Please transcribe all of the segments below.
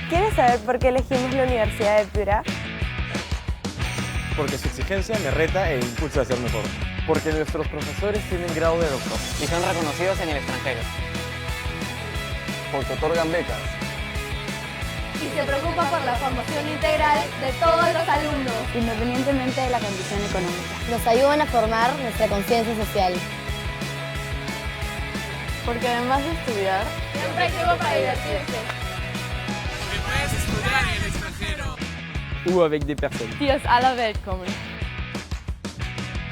¿Quieres saber por qué elegimos la Universidad de Piura? Porque su exigencia me reta e impulsa a ser mejor. Porque nuestros profesores tienen grado de doctor. Y son reconocidos en el extranjero. Porque otorgan becas. Y se preocupa por la formación integral de todos los alumnos, independientemente de la condición económica. Nos ayudan a formar nuestra conciencia social. Porque además de estudiar, siempre hay tiempo para divertirse. Porque puedes estudiar en el extranjero. O avec des personnes. die aus aller Welt kommen.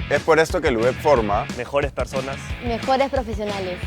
Es por esto que el UEP forma Mejores personas. Mejores profesionales.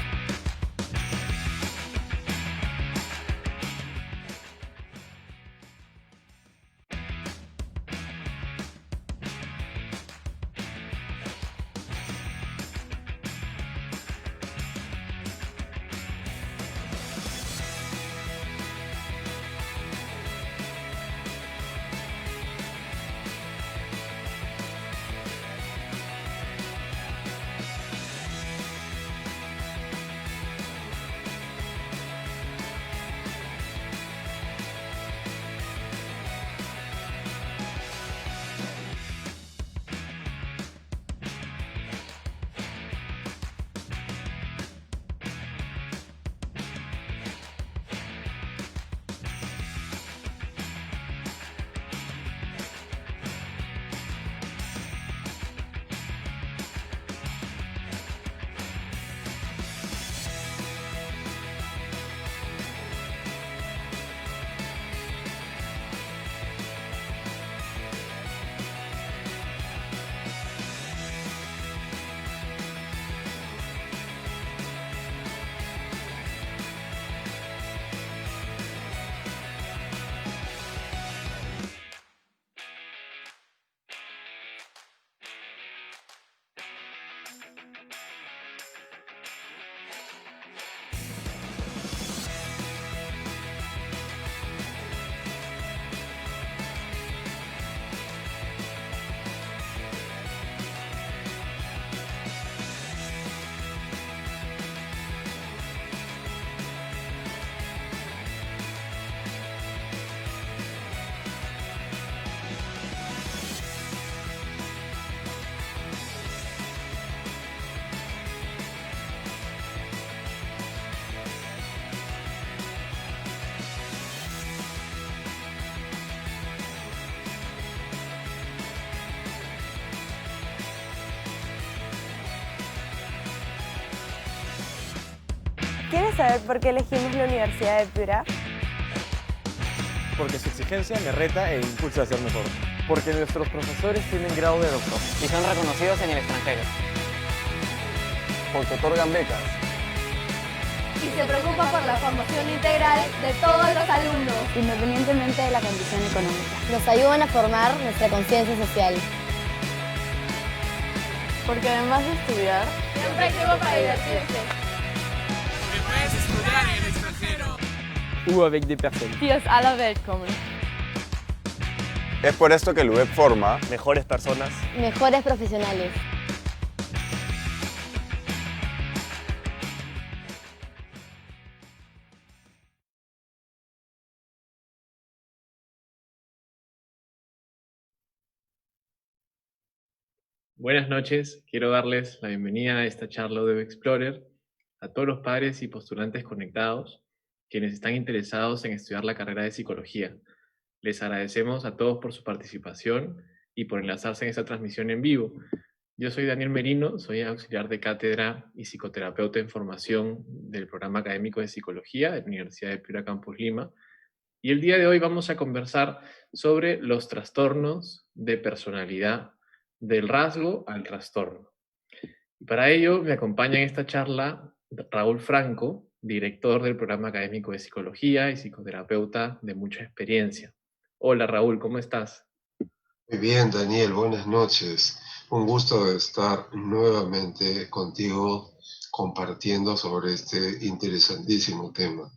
¿Quieres saber por qué elegimos la Universidad de Piura? Porque su exigencia me reta e impulsa a ser mejor. Porque nuestros profesores tienen grado de doctor. Y son reconocidos en el extranjero. Porque otorgan becas. Y se preocupa por la formación integral de todos los alumnos, Independientemente de la condición económica. Nos ayudan a formar nuestra conciencia social. Porque además de estudiar, siempre hay tiempo para divertirse. Porque puedes estudiar en el extranjero. O avec des personnes. die aus aller Welt kommen. Es por esto que el UEP forma Mejores personas. Mejores profesionales. Buenas noches, quiero darles la bienvenida a esta charla de Web Explorer a todos los padres y postulantes conectados, quienes están interesados en estudiar la carrera de psicología. Les agradecemos a todos por su participación y por enlazarse en esta transmisión en vivo. Yo soy Daniel Merino, soy auxiliar de cátedra y psicoterapeuta en formación del programa académico de psicología de la Universidad de Piura Campus Lima. Y el día de hoy vamos a conversar sobre los trastornos de personalidad, del rasgo al trastorno. Y para ello me acompaña en esta charla Raúl Franco, director del programa académico de psicología y psicoterapeuta de mucha experiencia. Hola Raúl, ¿cómo estás? Muy bien, Daniel, buenas noches. Un gusto de estar nuevamente contigo compartiendo sobre este interesantísimo tema.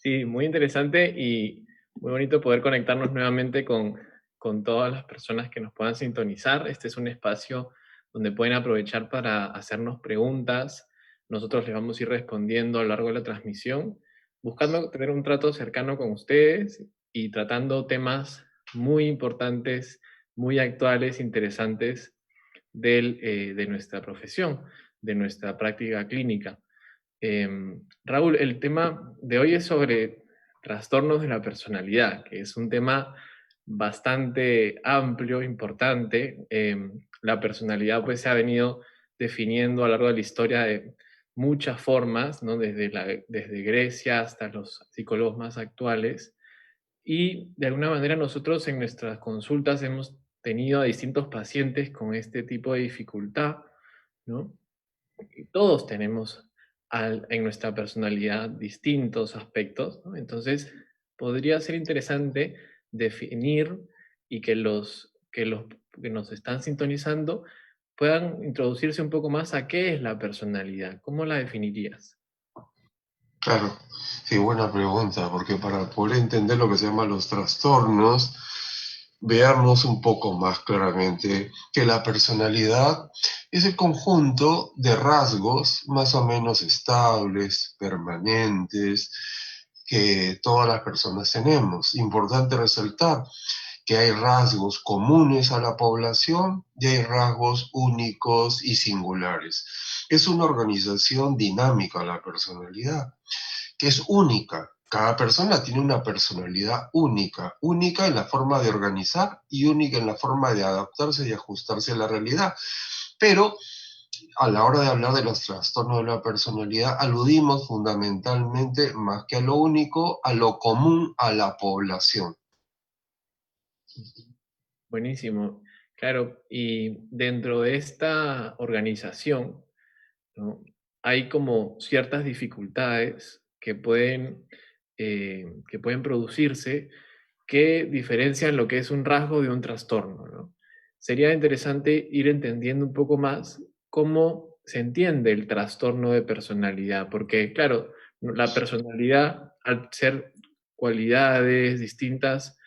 Sí, muy interesante y muy bonito poder conectarnos nuevamente con todas las personas que nos puedan sintonizar. Este es un espacio donde pueden aprovechar para hacernos preguntas. Nosotros les vamos a ir respondiendo a lo largo de la transmisión. buscando tener un trato cercano con ustedes y tratando temas muy importantes, muy actuales, interesantes de nuestra profesión, de nuestra práctica clínica. Raúl, el tema de hoy es sobre trastornos de la personalidad, que es un tema bastante amplio, importante. La personalidad pues se ha venido definiendo a lo largo de la historia de muchas formas, ¿no? Desde Grecia hasta los psicólogos más actuales. Y de alguna manera nosotros en nuestras consultas hemos tenido a distintos pacientes con este tipo de dificultad, ¿no? Y todos tenemos en nuestra personalidad distintos aspectos, ¿no? Entonces, podría ser interesante definir y que los que nos están sintonizando puedan introducirse un poco más a qué es la personalidad. ¿Cómo la definirías? Claro, sí, buena pregunta, porque para poder entender lo que se llaman los trastornos, veamos un poco más claramente que la personalidad es el conjunto de rasgos más o menos estables, permanentes, que todas las personas tenemos. Importante resaltar que hay rasgos comunes a la población y hay rasgos únicos y singulares. Es una organización dinámica la personalidad, que es única. Cada persona tiene una personalidad única, única en la forma de organizar y única en la forma de adaptarse y ajustarse a la realidad. Pero a la hora de hablar de los trastornos de la personalidad, aludimos fundamentalmente, más que a lo único, a lo común a la población. Buenísimo. Claro, y dentro de esta organización, ¿no? Hay como ciertas dificultades que pueden producirse que diferencian lo que es un rasgo de un trastorno, ¿no? Sería interesante ir entendiendo un poco más cómo se entiende el trastorno de personalidad, porque claro, la personalidad, al ser cualidades, distintas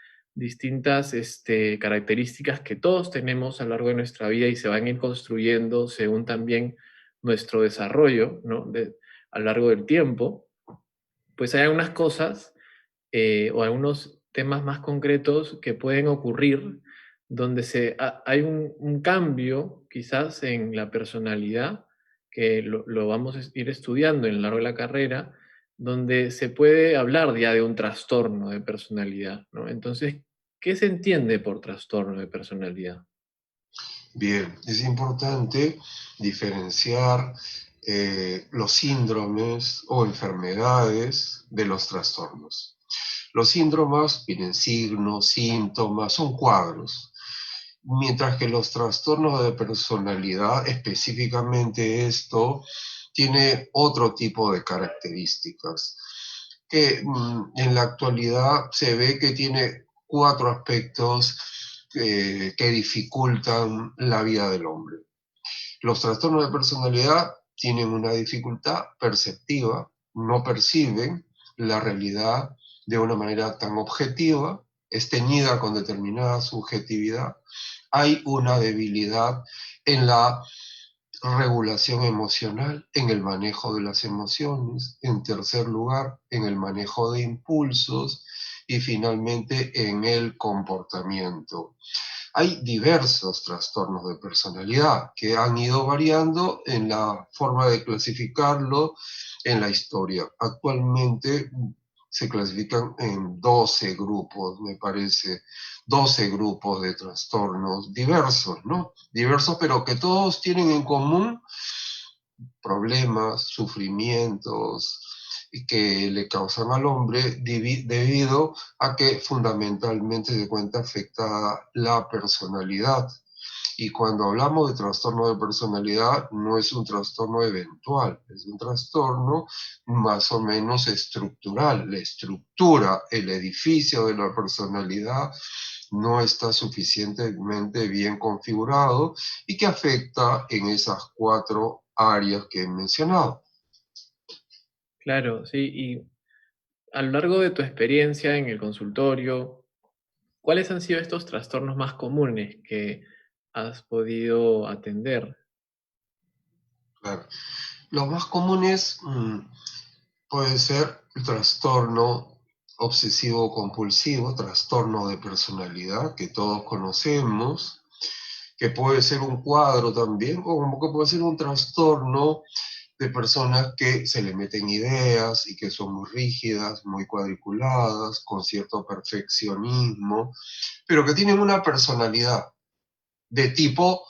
características que todos tenemos a lo largo de nuestra vida y se van a ir construyendo según también nuestro desarrollo, ¿no? A lo largo del tiempo, pues hay algunas cosas o algunos temas más concretos que pueden ocurrir donde hay un cambio quizás en la personalidad, que lo vamos a ir estudiando en lo largo de la carrera, donde se puede hablar ya de un trastorno de personalidad, ¿no? Entonces, ¿qué se entiende por trastorno de personalidad? Bien, es importante diferenciar los síndromes o enfermedades de los trastornos. Los síndromes tienen signos, síntomas, son cuadros, mientras que los trastornos de personalidad, específicamente esto, tiene otro tipo de características, que en la actualidad se ve que tiene 4 aspectos que dificultan la vida del hombre. Los trastornos de personalidad tienen una dificultad perceptiva, no perciben la realidad de una manera tan objetiva, es teñida con determinada subjetividad. Hay una debilidad en la regulación emocional, en el manejo de las emociones, en tercer lugar, en el manejo de impulsos y finalmente en el comportamiento. Hay diversos trastornos de personalidad que han ido variando en la forma de clasificarlo en la historia. Actualmente se clasifican en 12 grupos, me parece, 12 grupos de trastornos diversos, ¿no? Diversos, pero que todos tienen en común problemas, sufrimientos que le causan al hombre debido a que fundamentalmente se encuentra afectada la personalidad. Y cuando hablamos de trastorno de personalidad, no es un trastorno eventual, es un trastorno más o menos estructural. La estructura, el edificio de la personalidad no está suficientemente bien configurado y que afecta en esas 4 áreas que he mencionado. Claro, sí, y a lo largo de tu experiencia en el consultorio, ¿cuáles han sido estos trastornos más comunes que has podido atender? Claro. Los más comunes puede ser el trastorno obsesivo-compulsivo, trastorno de personalidad que todos conocemos, que puede ser un cuadro también, o como que puede ser un trastorno de personas que se le meten ideas y que son muy rígidas, muy cuadriculadas, con cierto perfeccionismo, pero que tienen una personalidad de tipo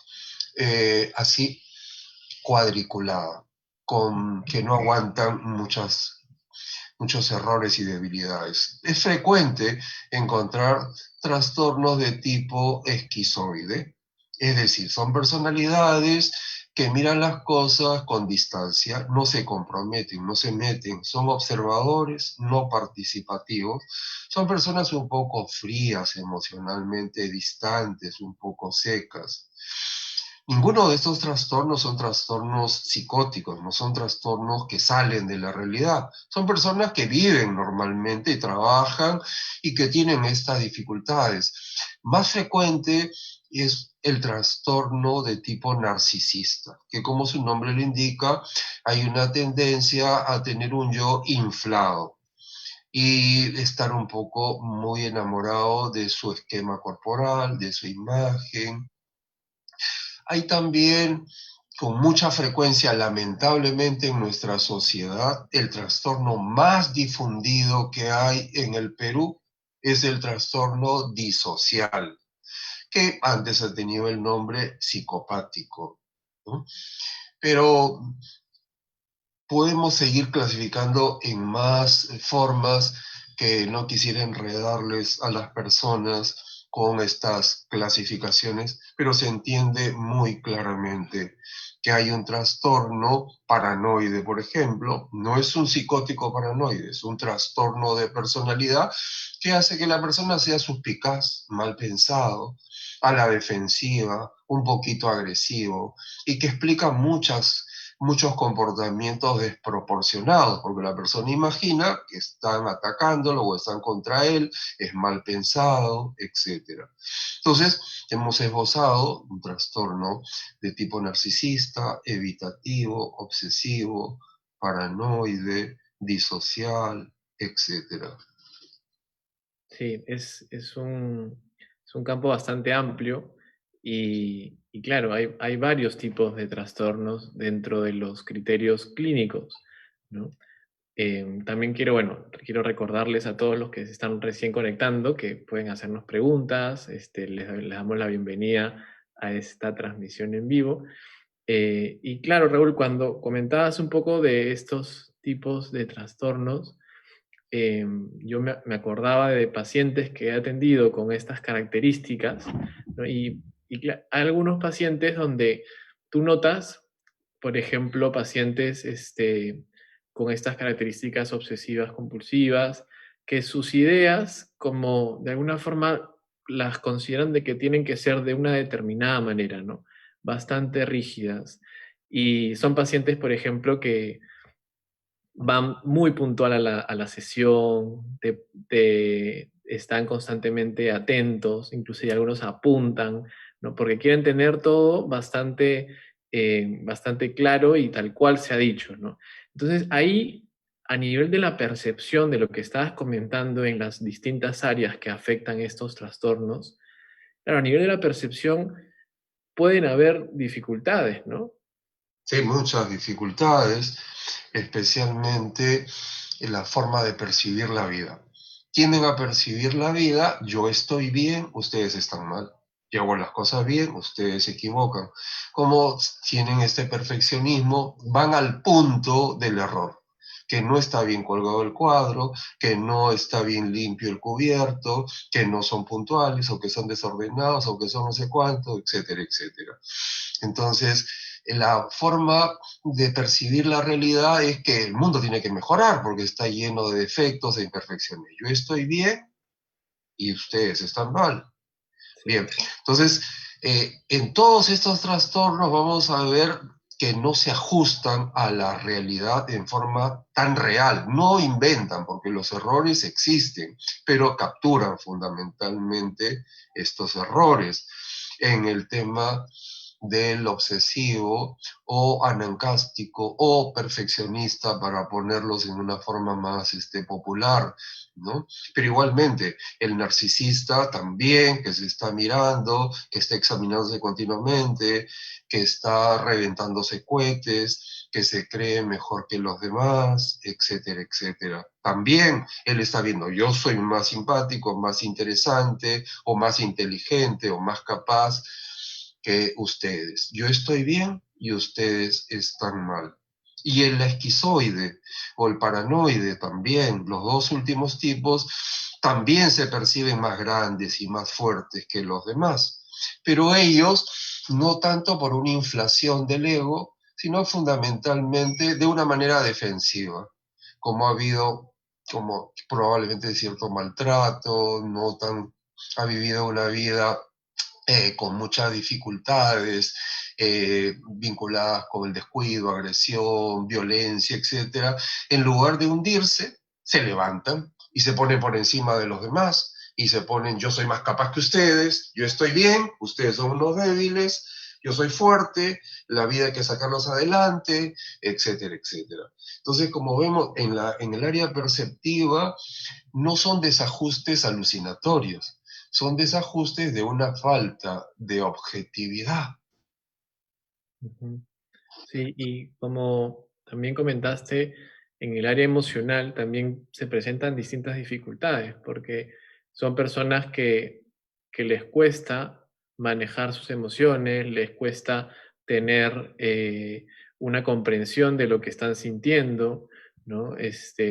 así cuadriculada, que no aguantan muchos errores y debilidades. Es frecuente encontrar trastornos de tipo esquizoide, es decir, son personalidades que miran las cosas con distancia, no se comprometen, no se meten, son observadores, no participativos, son personas un poco frías emocionalmente, distantes, un poco secas. Ninguno de estos trastornos son trastornos psicóticos, no son trastornos que salen de la realidad. Son personas que viven normalmente y trabajan y que tienen estas dificultades. Más frecuente es el trastorno de tipo narcisista, que como su nombre lo indica, hay una tendencia a tener un yo inflado y estar un poco muy enamorado de su esquema corporal, de su imagen. Hay también, con mucha frecuencia, lamentablemente en nuestra sociedad, el trastorno más difundido que hay en el Perú es el trastorno disocial, que antes ha tenido el nombre psicopático, ¿no? Pero podemos seguir clasificando en más formas que no quisiera enredarles a las personas con estas clasificaciones, pero se entiende muy claramente que hay un trastorno paranoide, por ejemplo, no es un psicótico paranoide, es un trastorno de personalidad que hace que la persona sea suspicaz, mal pensado, a la defensiva, un poquito agresivo, y que explica muchos comportamientos desproporcionados, porque la persona imagina que están atacándolo o están contra él, es mal pensado, etc. Entonces, hemos esbozado un trastorno de tipo narcisista, evitativo, obsesivo, paranoide, disocial, etc. Sí, es un campo bastante amplio y claro, hay varios tipos de trastornos dentro de los criterios clínicos, ¿no? También quiero recordarles a todos los que se están recién conectando que pueden hacernos preguntas, les damos la bienvenida a esta transmisión en vivo. Y claro, Raúl, cuando comentabas un poco de estos tipos de trastornos, yo me acordaba de pacientes que he atendido con estas características, ¿no? Y hay algunos pacientes donde tú notas, por ejemplo, pacientes con estas características obsesivas compulsivas, que sus ideas, como de alguna forma, las consideran de que tienen que ser de una determinada manera, ¿no? Bastante rígidas. Y son pacientes, por ejemplo, que van muy puntual a la sesión, están constantemente atentos, incluso algunos apuntan, ¿no? Porque quieren tener todo bastante claro y tal cual se ha dicho, ¿no? Entonces ahí, a nivel de la percepción de lo que estabas comentando en las distintas áreas que afectan estos trastornos, claro, a nivel de la percepción pueden haber dificultades, ¿no? Sí, muchas dificultades, especialmente en la forma de percibir la vida. Tienden a percibir la vida, yo estoy bien, ustedes están mal. Yo hago las cosas bien, ustedes se equivocan. Como tienen este perfeccionismo, van al punto del error, que no está bien colgado el cuadro, que no está bien limpio el cubierto, que no son puntuales, o que son desordenados, o que son no sé cuánto, etcétera, etcétera. Entonces, la forma de percibir la realidad es que el mundo tiene que mejorar, porque está lleno de defectos e imperfecciones. Yo estoy bien y ustedes están mal. Bien, entonces, en todos estos trastornos vamos a ver que no se ajustan a la realidad en forma tan real, no inventan, porque los errores existen, pero capturan fundamentalmente estos errores en el tema del obsesivo o anancástico o perfeccionista, para ponerlos en una forma más popular, ¿no? Pero igualmente, el narcisista también, que se está mirando, que está examinándose continuamente, que está reventándose cohetes, que se cree mejor que los demás, etcétera, etcétera. También él está viendo, yo soy más simpático, más interesante, o más inteligente, o más capaz que ustedes. Yo estoy bien y ustedes están mal. Y el esquizoide o el paranoide también, los dos últimos tipos, también se perciben más grandes y más fuertes que los demás. Pero ellos, no tanto por una inflación del ego, sino fundamentalmente de una manera defensiva, como ha habido, como probablemente cierto maltrato, ha vivido una vida con muchas dificultades vinculadas con el descuido, agresión, violencia, etc. En lugar de hundirse, se levantan y se ponen por encima de los demás y se ponen, yo soy más capaz que ustedes, yo estoy bien, ustedes son unos débiles, yo soy fuerte, la vida hay que sacarlos adelante, etcétera, etcétera. Entonces, como vemos, en el área perceptiva no son desajustes alucinatorios, son desajustes de una falta de objetividad. Sí, y como también comentaste, en el área emocional también se presentan distintas dificultades, porque son personas que les cuesta manejar sus emociones, les cuesta tener una comprensión de lo que están sintiendo, ¿no?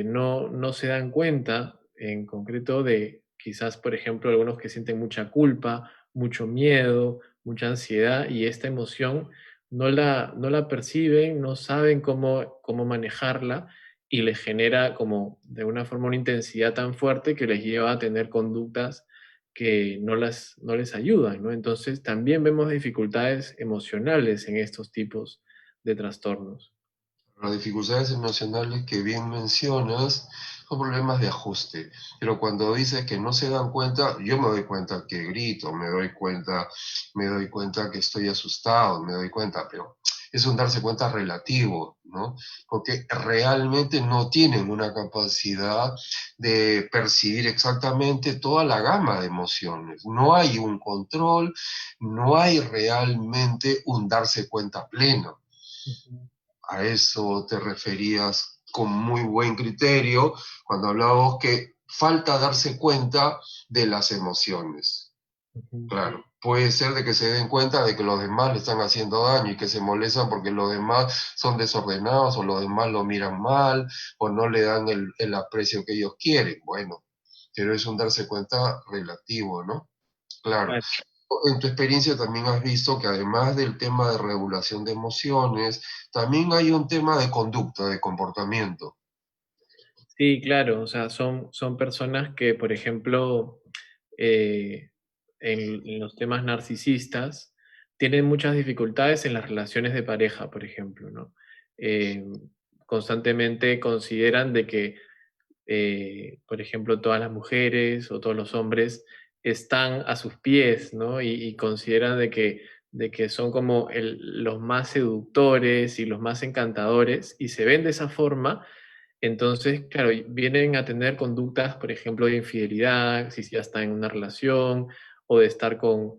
No se dan cuenta en concreto de quizás, por ejemplo, algunos que sienten mucha culpa, mucho miedo, mucha ansiedad, y esta emoción no la perciben, no saben cómo manejarla, y les genera como de una forma una intensidad tan fuerte que les lleva a tener conductas que no les ayudan, ¿no? Entonces también vemos dificultades emocionales en estos tipos de trastornos. Las dificultades emocionales que bien mencionas son problemas de ajuste, pero cuando dices que no se dan cuenta, yo me doy cuenta que grito, me doy cuenta que estoy asustado, me doy cuenta, pero es un darse cuenta relativo, ¿no? Porque realmente no tienen una capacidad de percibir exactamente toda la gama de emociones. No hay un control, no hay realmente un darse cuenta pleno. A eso te referías con muy buen criterio cuando hablábamos que falta darse cuenta de las emociones. Claro, puede ser de que se den cuenta de que los demás le están haciendo daño y que se molestan porque los demás son desordenados o los demás lo miran mal o no le dan el aprecio que ellos quieren. Bueno, pero es un darse cuenta relativo, ¿no? Claro. En tu experiencia también has visto que además del tema de regulación de emociones, también hay un tema de conducta, de comportamiento. Sí, claro, o sea, son personas que, por ejemplo, en los temas narcisistas, tienen muchas dificultades en las relaciones de pareja, por ejemplo, ¿no? Constantemente consideran de que, por ejemplo, todas las mujeres o todos los hombres están a sus pies, ¿no? Y consideran de que son como los más seductores y los más encantadores, y se ven de esa forma. Entonces, claro, vienen a tener conductas, por ejemplo, de infidelidad, si ya están en una relación, o de estar o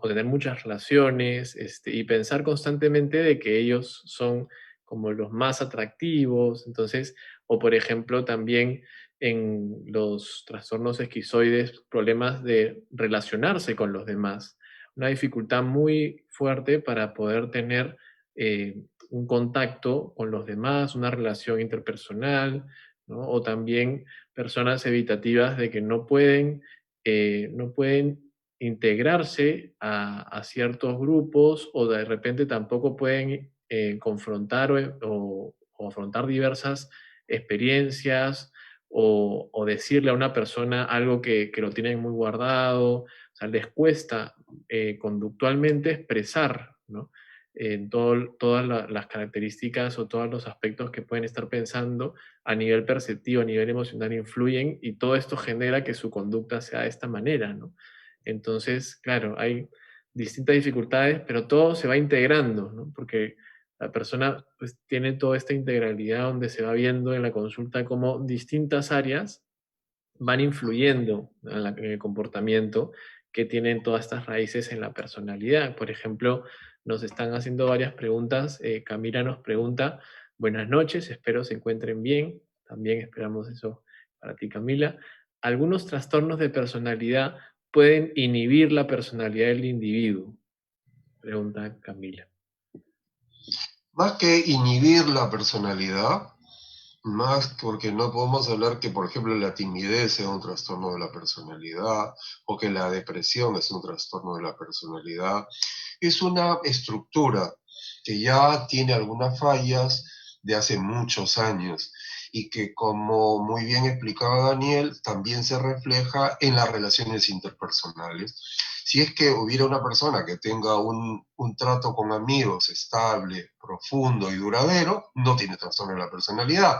tener muchas relaciones, y pensar constantemente de que ellos son como los más atractivos. Entonces, o por ejemplo, también en los trastornos esquizoides, problemas de relacionarse con los demás. Una dificultad muy fuerte para poder tener un contacto con los demás, una relación interpersonal, ¿no? O también personas evitativas de que no pueden integrarse a ciertos grupos, o de repente tampoco pueden confrontar o afrontar diversas experiencias, o decirle a una persona algo que lo tienen muy guardado. O sea, les cuesta conductualmente expresar, ¿no? Todas las características o todos los aspectos que pueden estar pensando a nivel perceptivo, a nivel emocional, influyen, y todo esto genera que su conducta sea de esta manera, ¿no? Entonces, claro, hay distintas dificultades, pero todo se va integrando, ¿no? Porque la persona pues, tiene toda esta integralidad donde se va viendo en la consulta cómo distintas áreas van influyendo en el comportamiento que tienen todas estas raíces en la personalidad. Por ejemplo, nos están haciendo varias preguntas. Camila nos pregunta, buenas noches, espero se encuentren bien. También esperamos eso para ti, Camila. ¿Algunos trastornos de personalidad pueden inhibir la personalidad del individuo? Pregunta Camila. Más que inhibir la personalidad, más porque no podemos hablar que, por ejemplo, la timidez sea un trastorno de la personalidad o que la depresión es un trastorno de la personalidad. Es una estructura que ya tiene algunas fallas de hace muchos años y que, como muy bien explicaba Daniel, también se refleja en las relaciones interpersonales. Si es que hubiera una persona que tenga un trato con amigos estable, profundo y duradero, no tiene trastorno de la personalidad.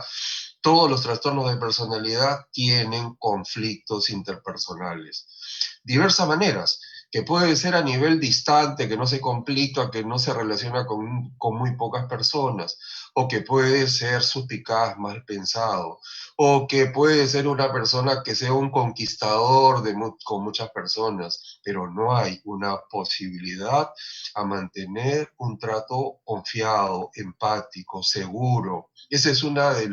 Todos los trastornos de personalidad tienen conflictos interpersonales. Diversas maneras, que puede ser a nivel distante, que no se complica, que no se relaciona con muy pocas personas, o que puede ser suspicaz, mal pensado, o que puede ser una persona que sea un conquistador con muchas personas, pero no hay una posibilidad a mantener un trato confiado, empático, seguro. Esa es una de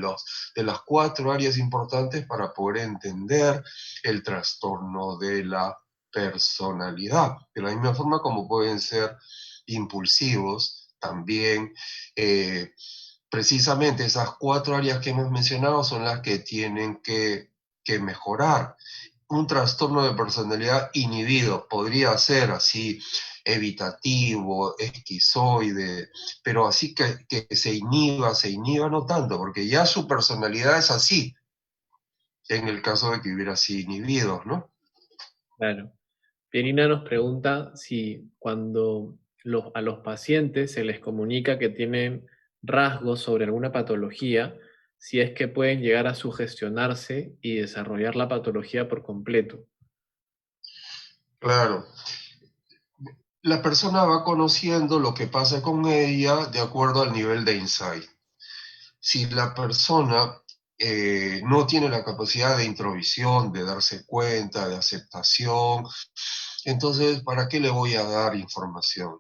las 4 áreas importantes para poder entender el trastorno de la personalidad. De la misma forma como pueden ser impulsivos, también precisamente esas 4 áreas que hemos mencionado son las que tienen que mejorar. Un trastorno de personalidad inhibido podría ser así, evitativo, esquizoide, pero así que se inhiba no tanto, porque ya su personalidad es así, en el caso de que hubiera así inhibidos, ¿no? Claro. Pierina nos pregunta si cuando a los pacientes se les comunica que tienen rasgos sobre alguna patología, si es que pueden llegar a sugestionarse y desarrollar la patología por completo. Claro. La persona va conociendo lo que pasa con ella de acuerdo al nivel de insight. Si la persona no tiene la capacidad de introvisión, de darse cuenta, de aceptación, entonces, ¿para qué le voy a dar información?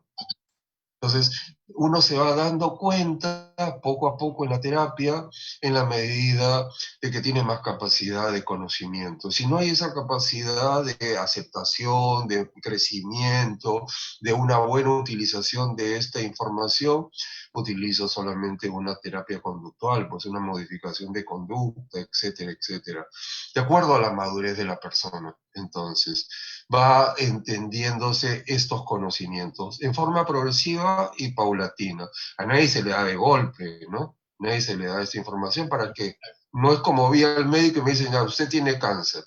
Entonces, uno se va dando cuenta poco a poco en la terapia en la medida de que tiene más capacidad de conocimiento. Si no hay esa capacidad de aceptación, de crecimiento, de una buena utilización de esta información, utilizo solamente una terapia conductual, pues una modificación de conducta, etcétera, etcétera. De acuerdo a la madurez de la persona, entonces, va entendiéndose estos conocimientos en forma progresiva y paulatina. A nadie se le da de golpe, ¿no? A nadie se le da esta información para que, no es como vi al médico y me dicen, ya, usted tiene cáncer.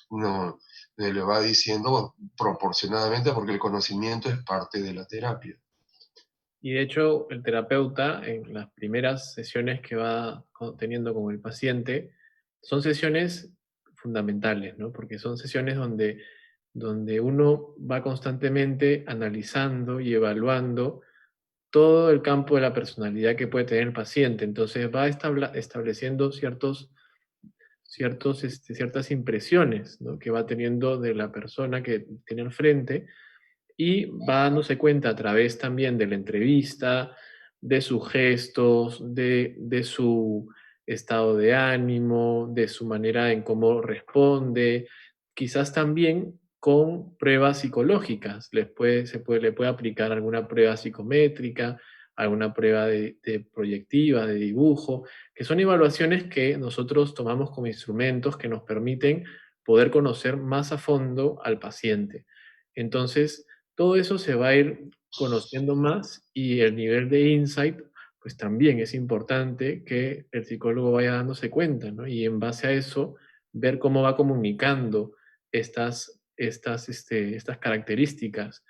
No, le va diciendo proporcionadamente porque el conocimiento es parte de la terapia. Y de hecho, el terapeuta, en las primeras sesiones que va teniendo con el paciente, son sesiones fundamentales, ¿no? Porque son sesiones donde uno va constantemente analizando y evaluando todo el campo de la personalidad que puede tener el paciente. Entonces va estableciendo ciertas impresiones, ¿no?, que va teniendo de la persona que tiene al frente, y va dándose cuenta a través también de la entrevista, de sus gestos, de su estado de ánimo, de su manera en cómo responde, quizás también con pruebas psicológicas. Le puede aplicar alguna prueba psicométrica, alguna prueba de proyectiva, de dibujo, que son evaluaciones que nosotros tomamos como instrumentos que nos permiten poder conocer más a fondo al paciente. Entonces, todo eso se va a ir conociendo más, y el nivel de insight, pues también es importante que el psicólogo vaya dándose cuenta, ¿no? Y en base a eso, ver cómo va comunicando estas características,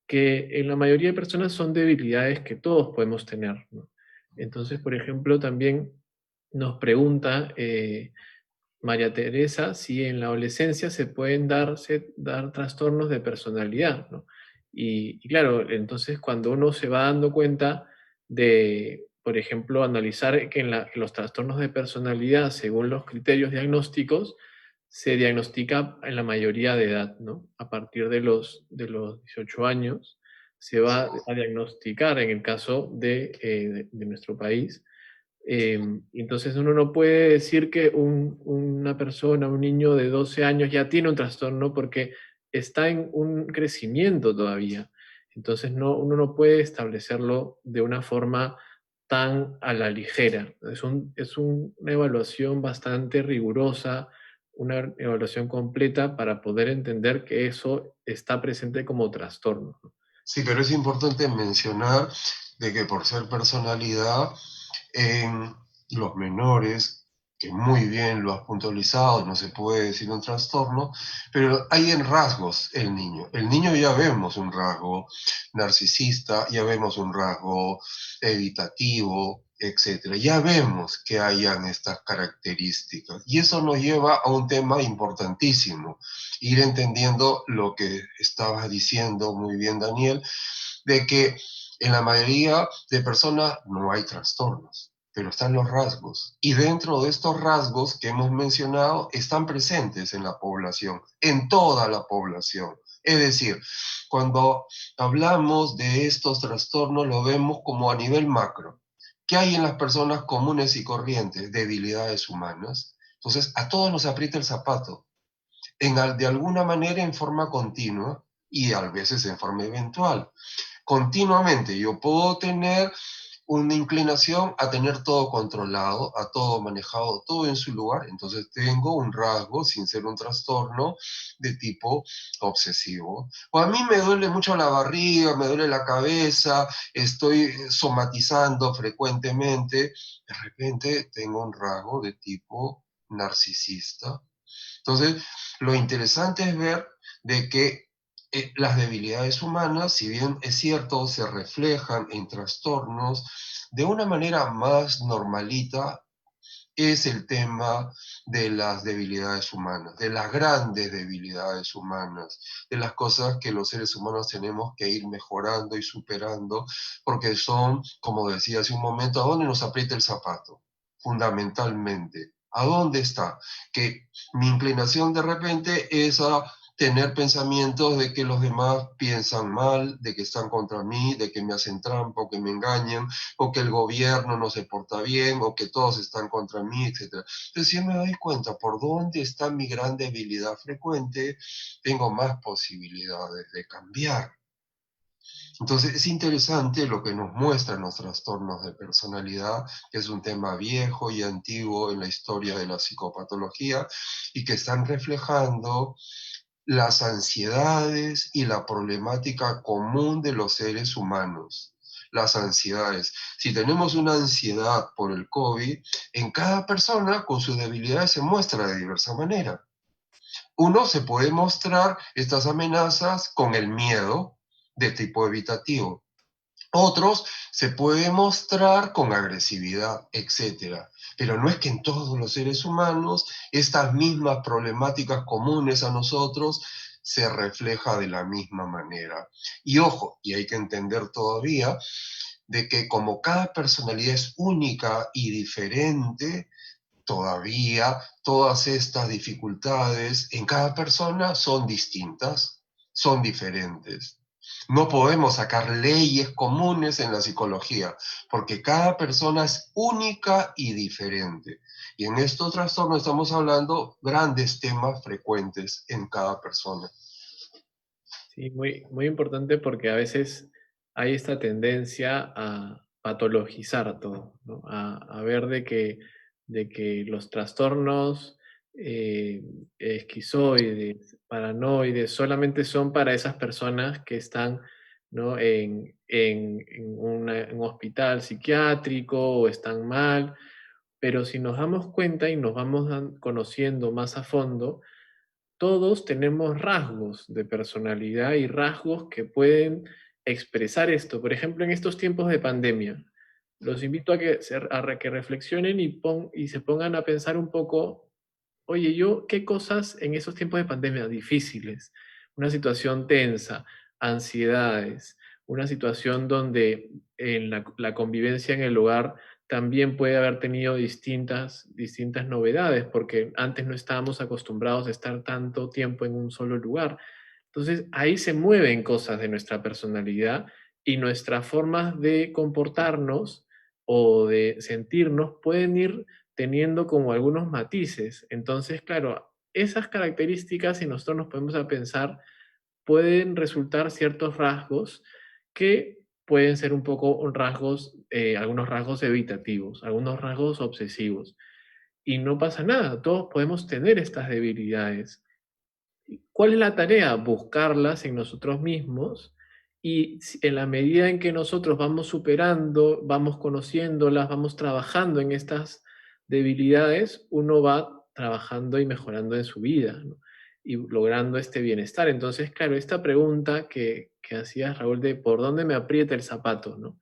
que en la mayoría de personas son debilidades que todos podemos tener, ¿no? Entonces, por ejemplo, también nos pregunta María Teresa si en la adolescencia se pueden dar trastornos de personalidad, ¿no? Y claro, entonces cuando uno se va dando cuenta de, por ejemplo, analizar que que los trastornos de personalidad, según los criterios diagnósticos, se diagnostica en la mayoría de edad, ¿no? A partir de los 18 años se va a diagnosticar en el caso de nuestro país. Entonces uno no puede decir que una persona, un niño de 12 años ya tiene un trastorno porque está en un crecimiento todavía. Entonces uno no puede establecerlo de una forma tan a la ligera. Es una evaluación bastante rigurosa, una evaluación completa para poder entender que eso está presente como trastorno. Sí, pero es importante mencionar de que por ser personalidad, en los menores, que muy bien lo has puntualizado, no se puede decir un trastorno, pero hay en rasgos el niño. El niño ya vemos un rasgo narcisista, ya vemos un rasgo evitativo, etc. Ya vemos que hayan estas características. Y eso nos lleva a un tema importantísimo, ir entendiendo lo que estabas diciendo muy bien, Daniel, de que en la mayoría de personas no hay trastornos, pero están los rasgos. Y dentro de estos rasgos que hemos mencionado, están presentes en la población, en toda la población. Es decir, cuando hablamos de estos trastornos, lo vemos como a nivel macro. ¿Qué hay en las personas comunes y corrientes? Debilidades humanas. Entonces, a todos nos aprieta el zapato, de alguna manera en forma continua y a veces en forma eventual. Continuamente yo puedo tener una inclinación a tener todo controlado, a todo manejado, todo en su lugar. Entonces tengo un rasgo, sin ser un trastorno, de tipo obsesivo. O a mí me duele mucho la barriga, me duele la cabeza, estoy somatizando frecuentemente. De repente tengo un rasgo de tipo narcisista. Entonces, lo interesante es ver de que las debilidades humanas, si bien es cierto, se reflejan en trastornos, de una manera más normalita es el tema de las debilidades humanas, de las grandes debilidades humanas, de las cosas que los seres humanos tenemos que ir mejorando y superando, porque son, como decía hace un momento, ¿a dónde nos aprieta el zapato? Fundamentalmente. ¿A dónde está? Que mi inclinación de repente es a tener pensamientos de que los demás piensan mal, de que están contra mí, de que me hacen trampa o que me engañan, o que el gobierno no se porta bien, o que todos están contra mí, etc. Entonces, si yo me doy cuenta por dónde está mi gran debilidad frecuente, tengo más posibilidades de cambiar. Entonces, es interesante lo que nos muestran los trastornos de personalidad, que es un tema viejo y antiguo en la historia de la psicopatología, y que están reflejando las ansiedades y la problemática común de los seres humanos. Las ansiedades. Si tenemos una ansiedad por el COVID, en cada persona con sus debilidades se muestra de diversa manera. Uno se puede mostrar estas amenazas con el miedo de tipo evitativo. Otros se puede mostrar con agresividad, etc. Pero no es que en todos los seres humanos estas mismas problemáticas comunes a nosotros se refleja de la misma manera. Y ojo, y hay que entender todavía de que como cada personalidad es única y diferente, todavía todas estas dificultades en cada persona son distintas, son diferentes. No podemos sacar leyes comunes en la psicología, porque cada persona es única y diferente. Y en estos trastornos estamos hablando grandes temas frecuentes en cada persona. Sí, muy importante porque a veces hay esta tendencia a patologizar todo, ¿no? A ver de que los trastornos esquizoides, paranoides, solamente son para esas personas que están, ¿no? en un hospital psiquiátrico o están mal, pero si nos damos cuenta y nos vamos conociendo más a fondo, todos tenemos rasgos de personalidad y rasgos que pueden expresar esto. Por ejemplo, en estos tiempos de pandemia, los invito a que reflexionen y se pongan a pensar un poco, oye, ¿qué cosas en esos tiempos de pandemia difíciles, una situación tensa, ansiedades, una situación donde en la convivencia en el hogar también puede haber tenido distintas novedades, porque antes no estábamos acostumbrados a estar tanto tiempo en un solo lugar. Entonces ahí se mueven cosas de nuestra personalidad y nuestras formas de comportarnos o de sentirnos pueden ir teniendo como algunos matices. Entonces, claro, esas características, si nosotros nos ponemos a pensar, pueden resultar ciertos rasgos que pueden ser un poco algunos rasgos evitativos, algunos rasgos obsesivos. Y no pasa nada, todos podemos tener estas debilidades. ¿Cuál es la tarea? Buscarlas en nosotros mismos, y en la medida en que nosotros vamos superando, vamos conociéndolas, vamos trabajando en estas debilidades, uno va trabajando y mejorando en su vida, ¿no? Y logrando este bienestar. Entonces, claro, esta pregunta que hacías, Raúl, de ¿por dónde me aprieta el zapato?, ¿no?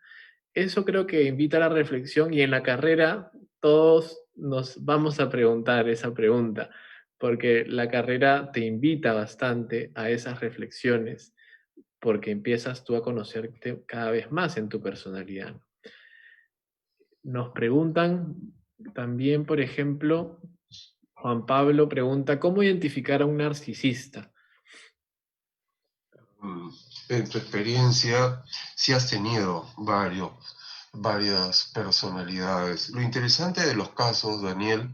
Eso creo que invita a la reflexión, y en la carrera todos nos vamos a preguntar esa pregunta, porque la carrera te invita bastante a esas reflexiones, porque empiezas tú a conocerte cada vez más en tu personalidad. Nos preguntan también, por ejemplo, Juan Pablo pregunta, ¿cómo identificar a un narcisista? En tu experiencia, si has tenido varias personalidades. Lo interesante de los casos, Daniel,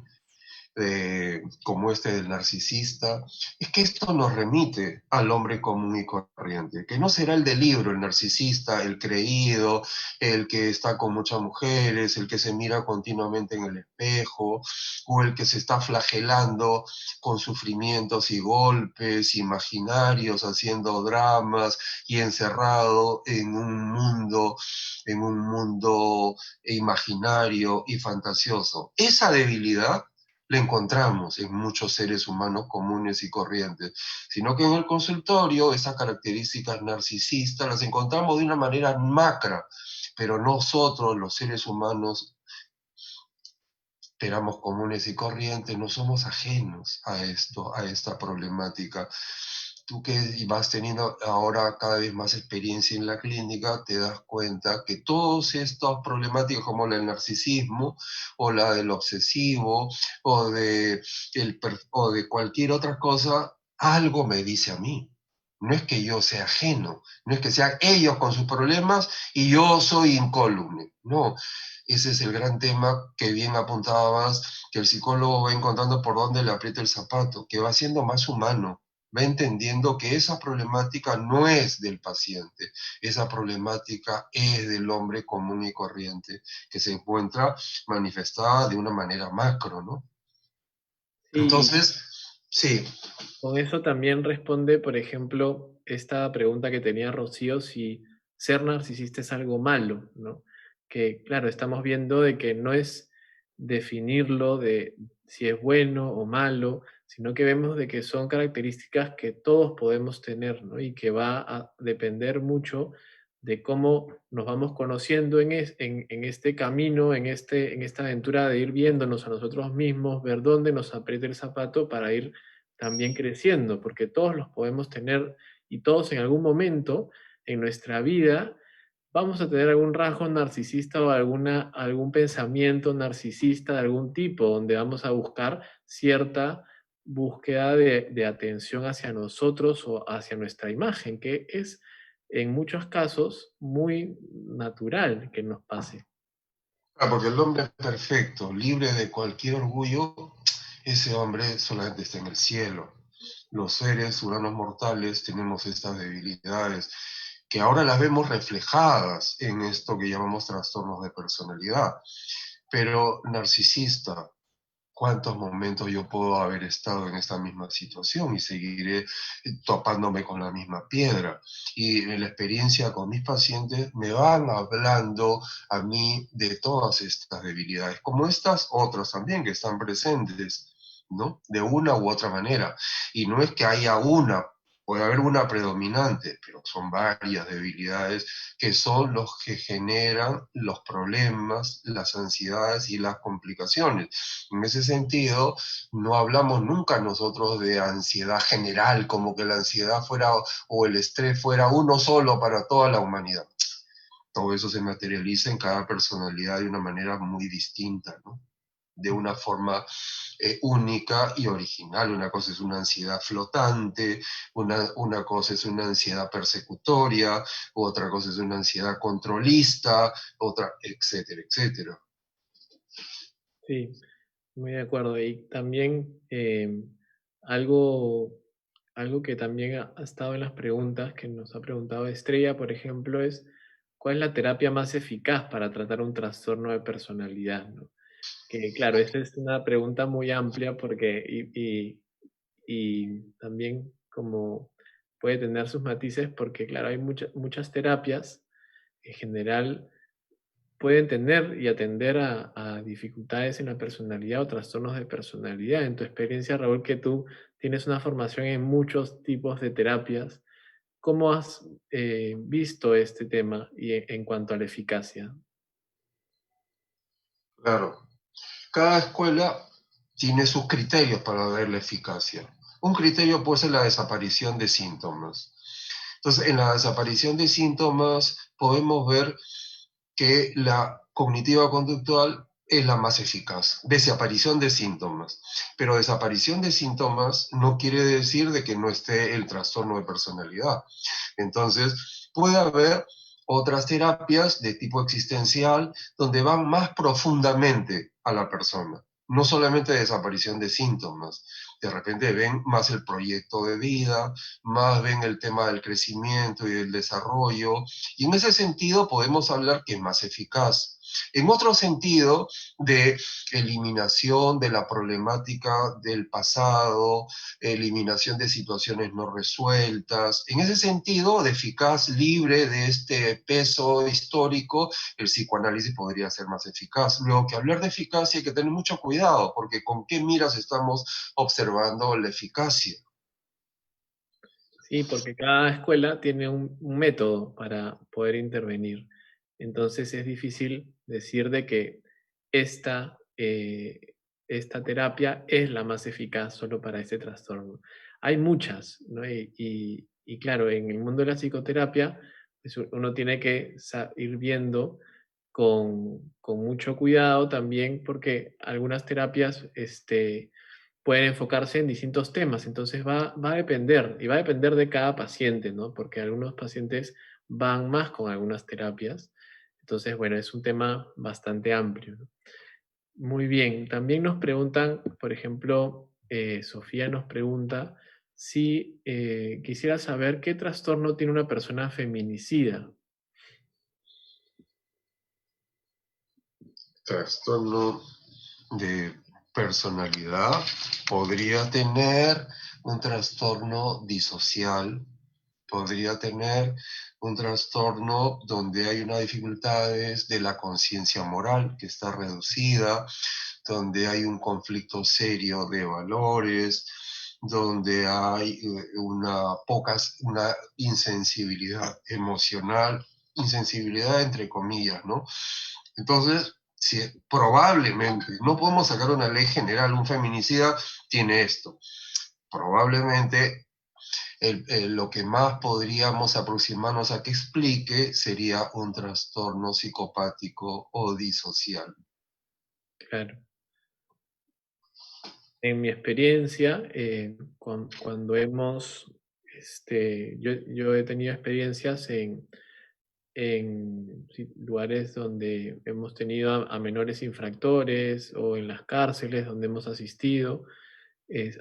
como este del narcisista, es que esto nos remite al hombre común y corriente, que no será el del libro, el narcisista, el creído, el que está con muchas mujeres, el que se mira continuamente en el espejo, o el que se está flagelando con sufrimientos y golpes imaginarios, haciendo dramas y encerrado en un mundo imaginario y fantasioso. Esa debilidad la encontramos en muchos seres humanos comunes y corrientes, sino que en el consultorio esas características narcisistas las encontramos de una manera macra, pero nosotros, los seres humanos, éramos comunes y corrientes, no somos ajenos a esto, a esta problemática. Tú que vas teniendo ahora cada vez más experiencia en la clínica, te das cuenta que todas estas problemáticas como la del narcisismo o la del obsesivo o de cualquier otra cosa, algo me dice a mí. No es que yo sea ajeno, no es que sean ellos con sus problemas y yo soy incólume. No, ese es el gran tema que bien apuntabas, que el psicólogo va encontrando por dónde le aprieta el zapato, que va siendo más humano. Va entendiendo que esa problemática no es del paciente, esa problemática es del hombre común y corriente, que se encuentra manifestada de una manera macro, ¿no? Sí. Entonces, sí. Con eso también responde, por ejemplo, esta pregunta que tenía Rocío, si ser narcisista es algo malo, ¿no? Que, claro, estamos viendo de que no es definirlo de si es bueno o malo, sino que vemos de que son características que todos podemos tener, ¿no? Y que va a depender mucho de cómo nos vamos conociendo en este camino, en esta aventura de ir viéndonos a nosotros mismos, ver dónde nos aprieta el zapato para ir también creciendo, porque todos los podemos tener y todos en algún momento en nuestra vida vamos a tener algún rasgo narcisista o algún pensamiento narcisista de algún tipo, donde vamos a buscar cierta búsqueda de atención hacia nosotros o hacia nuestra imagen, que es en muchos casos muy natural que nos pase. Porque el hombre es perfecto, libre de cualquier orgullo, ese hombre solamente está en el cielo. Los seres humanos mortales tenemos estas debilidades, que ahora las vemos reflejadas en esto que llamamos trastornos de personalidad. Pero narcisista, ¿cuántos momentos yo puedo haber estado en esta misma situación y seguiré topándome con la misma piedra? Y en la experiencia con mis pacientes me van hablando a mí de todas estas debilidades, como estas otras también que están presentes, ¿no? De una u otra manera. Y no es que haya una Puede haber una predominante, pero son varias debilidades que son los que generan los problemas, las ansiedades y las complicaciones. En ese sentido, no hablamos nunca nosotros de ansiedad general, como que la ansiedad fuera o el estrés fuera uno solo para toda la humanidad. Todo eso se materializa en cada personalidad de una manera muy distinta, ¿no? De una forma única y original. Una cosa es una ansiedad flotante, una cosa es una ansiedad persecutoria, otra cosa es una ansiedad controlista, otra, etcétera, etcétera. Sí, muy de acuerdo. Y también algo que también ha estado en las preguntas que nos ha preguntado Estrella, por ejemplo, es ¿cuál es la terapia más eficaz para tratar un trastorno de personalidad, ¿no? Que claro, esa es una pregunta muy amplia porque y también como puede tener sus matices porque claro, hay muchas terapias en general pueden tener y atender a dificultades en la personalidad o trastornos de personalidad. En tu experiencia, Raúl, que tú tienes una formación en muchos tipos de terapias, ¿cómo has visto este tema y en cuanto a la eficacia? Claro. Cada escuela tiene sus criterios para ver la eficacia. Un criterio puede ser la desaparición de síntomas. Entonces, en la desaparición de síntomas podemos ver que la cognitiva conductual es la más eficaz. Desaparición de síntomas. Pero desaparición de síntomas no quiere decir de que no esté el trastorno de personalidad. Entonces, puede haber otras terapias de tipo existencial donde van más profundamente a la persona. No solamente desaparición de síntomas. De repente ven más el proyecto de vida, más ven el tema del crecimiento y del desarrollo. Y en ese sentido podemos hablar que es más eficaz. En otro sentido, de eliminación de la problemática del pasado, eliminación de situaciones no resueltas. En ese sentido, de eficaz, libre de este peso histórico, el psicoanálisis podría ser más eficaz. Luego, que hablar de eficacia hay que tener mucho cuidado, porque con qué miras estamos observando la eficacia. Sí, porque cada escuela tiene un método para poder intervenir. Entonces es difícil decir de que esta terapia es la más eficaz solo para este trastorno. Hay muchas, ¿no? Y claro, en el mundo de la psicoterapia pues uno tiene que ir viendo con mucho cuidado también porque algunas terapias pueden enfocarse en distintos temas, entonces va a depender, y va a depender de cada paciente, ¿no? Porque algunos pacientes van más con algunas terapias. Entonces, bueno, es un tema bastante amplio, ¿no? Muy bien, también nos preguntan, por ejemplo, Sofía nos pregunta si quisiera saber qué trastorno tiene una persona feminicida. Trastorno de personalidad podría tener un trastorno disocial, podría tener un trastorno donde hay unas dificultades de la conciencia moral que está reducida, donde hay un conflicto serio de valores, donde hay una insensibilidad emocional, insensibilidad entre comillas, ¿no? Entonces, sí, probablemente, no podemos sacar una ley general, un feminicida tiene esto. Probablemente lo que más podríamos aproximarnos a que explique sería un trastorno psicopático o disocial. Claro. En mi experiencia, cuando hemos, yo he tenido experiencias en lugares donde hemos tenido a menores infractores o en las cárceles donde hemos asistido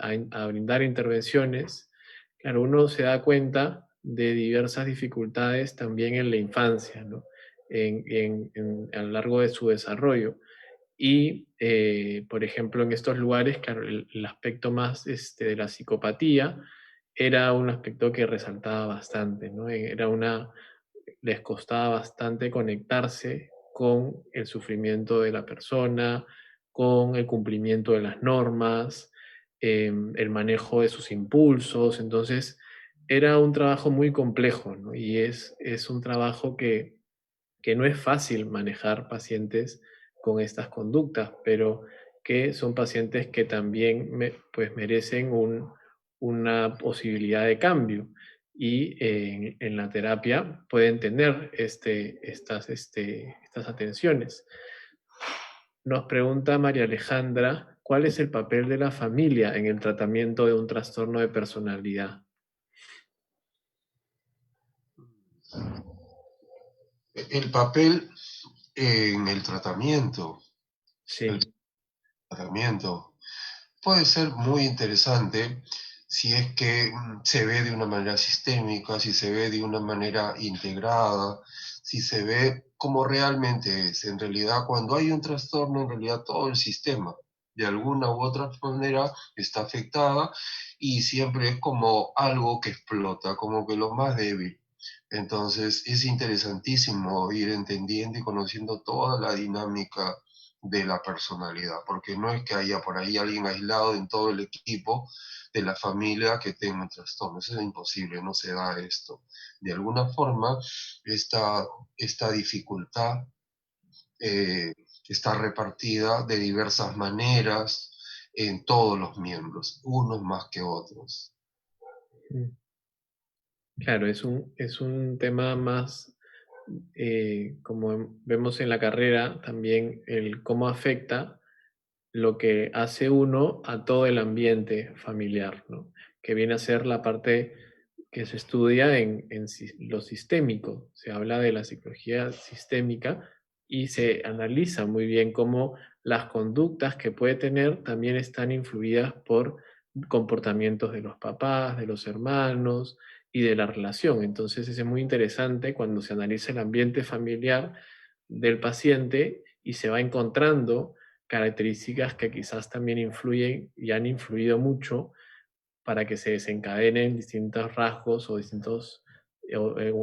a brindar intervenciones. Claro, uno se da cuenta de diversas dificultades también en la infancia, ¿no? A lo largo de su desarrollo. Y, por ejemplo, en estos lugares, claro, el aspecto más de la psicopatía era un aspecto que resaltaba bastante, ¿no? Les costaba bastante conectarse con el sufrimiento de la persona, con el cumplimiento de las normas, el manejo de sus impulsos. Entonces, era un trabajo muy complejo, ¿no? Y es un trabajo que no es fácil manejar pacientes con estas conductas, pero que son pacientes que también pues merecen una posibilidad de cambio. Y en la terapia pueden tener estas atenciones. Nos pregunta María Alejandra, ¿cuál es el papel de la familia en el tratamiento de un trastorno de personalidad? El papel en el tratamiento. Sí. El tratamiento puede ser muy interesante si es que se ve de una manera sistémica, si se ve de una manera integrada, si se ve como realmente es. En realidad, cuando hay un trastorno, en realidad todo el sistema, de alguna u otra manera, está afectada y siempre es como algo que explota, como que lo más débil. Entonces, es interesantísimo ir entendiendo y conociendo toda la dinámica de la personalidad, porque no es que haya por ahí alguien aislado en todo el equipo de la familia que tenga un trastorno. Eso es imposible, no se da esto. De alguna forma, esta dificultad está repartida de diversas maneras en todos los miembros, unos más que otros. Claro, es un tema más, como vemos en la carrera, también el cómo afecta lo que hace uno a todo el ambiente familiar, ¿no? Que viene a ser la parte que se estudia en lo sistémico. Se habla de la psicología sistémica y se analiza muy bien cómo las conductas que puede tener también están influidas por comportamientos de los papás, de los hermanos y de la relación. Entonces es muy interesante cuando se analiza el ambiente familiar del paciente y se va encontrando características que quizás también influyen y han influido mucho para que se desencadenen distintos rasgos o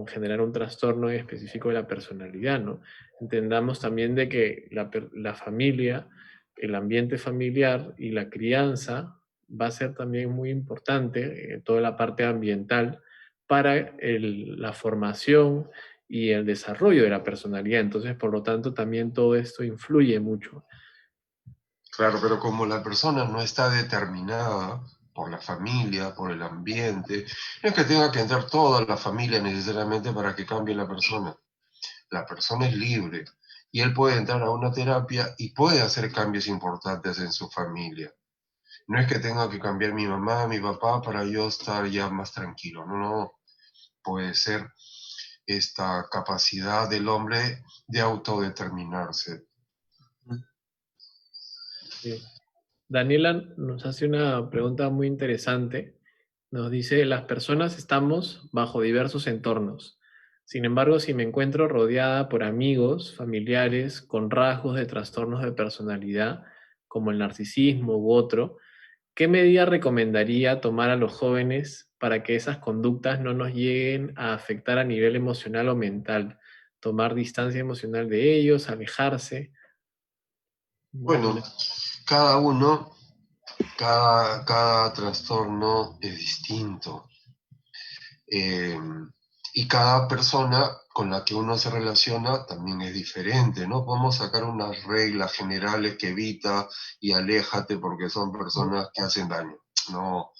generar un trastorno específico de la personalidad, ¿no? Entendamos también de que la familia, el ambiente familiar y la crianza va a ser también muy importante, toda la parte ambiental, para la formación y el desarrollo de la personalidad. Entonces, por lo tanto, también todo esto influye mucho. Claro, pero como la persona no está determinada por la familia, por el ambiente, no es que tenga que entrar toda la familia necesariamente para que cambie la persona. La persona es libre y él puede entrar a una terapia y puede hacer cambios importantes en su familia. No es que tenga que cambiar mi mamá, mi papá para yo estar ya más tranquilo. No, puede ser esta capacidad del hombre de autodeterminarse. Sí. Daniela nos hace una pregunta muy interesante. Nos dice, las personas estamos bajo diversos entornos. Sin embargo, si me encuentro rodeada por amigos, familiares, con rasgos de trastornos de personalidad, como el narcisismo u otro, ¿qué medida recomendaría tomar a los jóvenes para que esas conductas no nos lleguen a afectar a nivel emocional o mental? Tomar distancia emocional de ellos, alejarse. Bueno, cada trastorno es distinto. Y cada persona con la que uno se relaciona también es diferente. No podemos sacar unas reglas generales que evita y aléjate porque son personas que hacen daño. No,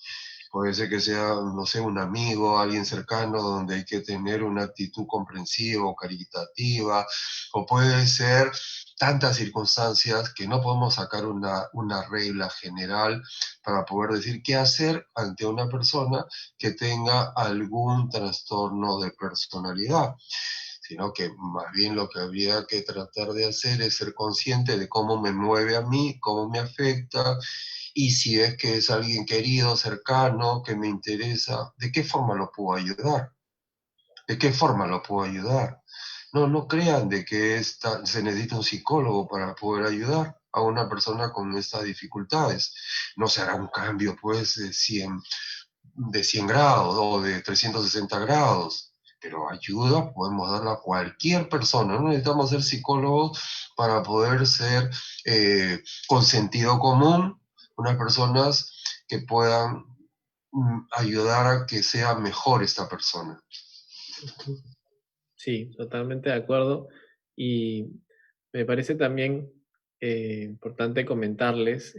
puede ser que sea, no sé, un amigo, alguien cercano donde hay que tener una actitud comprensiva o caritativa, o puede ser tantas circunstancias que no podemos sacar una regla general para poder decir qué hacer ante una persona que tenga algún trastorno de personalidad, sino que más bien lo que habría que tratar de hacer es ser consciente de cómo me mueve a mí, cómo me afecta, y si es que es alguien querido, cercano, que me interesa, ¿de qué forma lo puedo ayudar? ¿De qué forma lo puedo ayudar? No crean de que se necesita un psicólogo para poder ayudar a una persona con estas dificultades. No se hará un cambio pues de 100 grados o de 360 grados, pero ayuda podemos darla a cualquier persona. No necesitamos ser psicólogos para poder ser con sentido común, unas personas que puedan ayudar a que sea mejor esta persona. Sí, totalmente de acuerdo. Y me parece también importante comentarles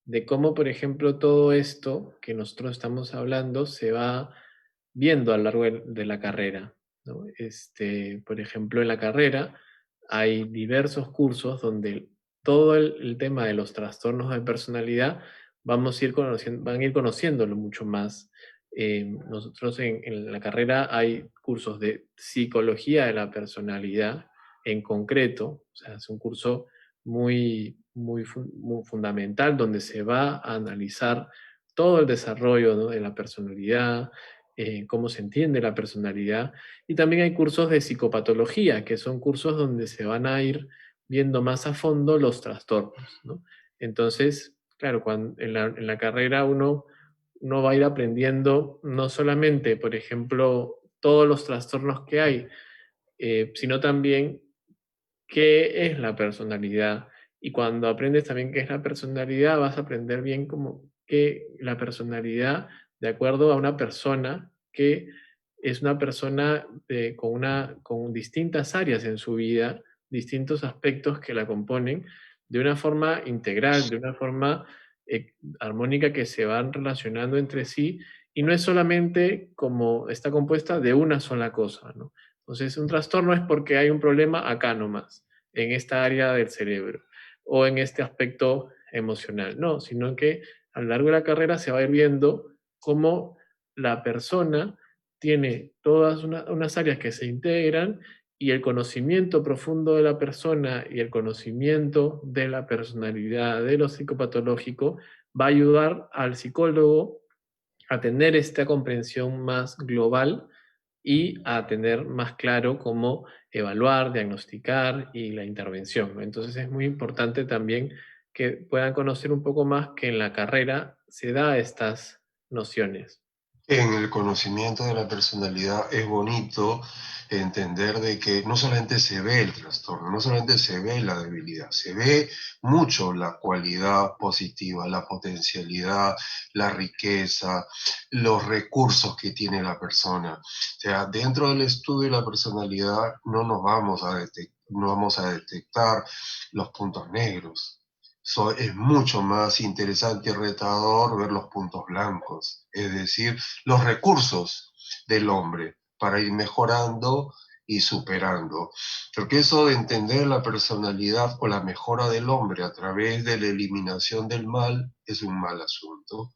de cómo, por ejemplo, todo esto que nosotros estamos hablando se va viendo a lo largo de la carrera, ¿no? Por ejemplo, en la carrera hay diversos cursos donde todo el tema de los trastornos de personalidad van a ir conociéndolo mucho más. Nosotros en la carrera hay cursos de psicología de la personalidad en concreto, o sea, es un curso muy fundamental donde se va a analizar todo el desarrollo, ¿no?, de la personalidad, cómo se entiende la personalidad, y también hay cursos de psicopatología, que son cursos donde se van a ir viendo más a fondo los trastornos, ¿no? Entonces, claro, en la carrera uno va a ir aprendiendo no solamente, por ejemplo, todos los trastornos que hay, sino también qué es la personalidad. Y cuando aprendes también qué es la personalidad, vas a aprender bien como que la personalidad, de acuerdo a una persona que es una persona con distintas áreas en su vida, distintos aspectos que la componen, de una forma integral, de una forma armónica, que se van relacionando entre sí, y no es solamente como está compuesta de una sola cosa, ¿no? Entonces, un trastorno es porque hay un problema acá nomás, en esta área del cerebro, o en este aspecto emocional. No, sino que a lo largo de la carrera se va a ir viendo cómo la persona tiene todas unas áreas que se integran, y el conocimiento profundo de la persona y el conocimiento de la personalidad, de lo psicopatológico, va a ayudar al psicólogo a tener esta comprensión más global y a tener más claro cómo evaluar, diagnosticar y la intervención, ¿no? Entonces es muy importante también que puedan conocer un poco más que en la carrera se da estas nociones. En el conocimiento de la personalidad es bonito entender de que no solamente se ve el trastorno, no solamente se ve la debilidad, se ve mucho la cualidad positiva, la potencialidad, la riqueza, los recursos que tiene la persona. O sea, dentro del estudio de la personalidad no vamos a detectar los puntos negros. Es mucho más interesante y retador ver los puntos blancos, es decir, los recursos del hombre para ir mejorando y superando. Porque eso de entender la personalidad o la mejora del hombre a través de la eliminación del mal es un mal asunto.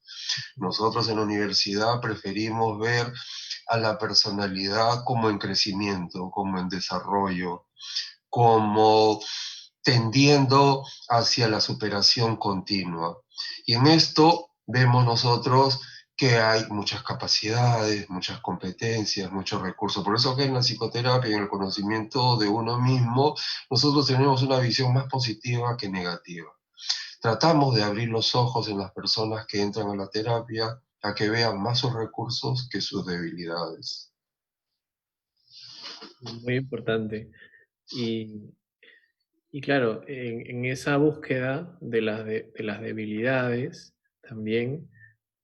Nosotros en la universidad preferimos ver a la personalidad como en crecimiento, como en desarrollo, como tendiendo hacia la superación continua. Y en esto vemos nosotros que hay muchas capacidades, muchas competencias, muchos recursos. Por eso que en la psicoterapia y en el conocimiento de uno mismo, nosotros tenemos una visión más positiva que negativa. Tratamos de abrir los ojos en las personas que entran a la terapia a que vean más sus recursos que sus debilidades. Muy importante. Y claro, en esa búsqueda de las debilidades, también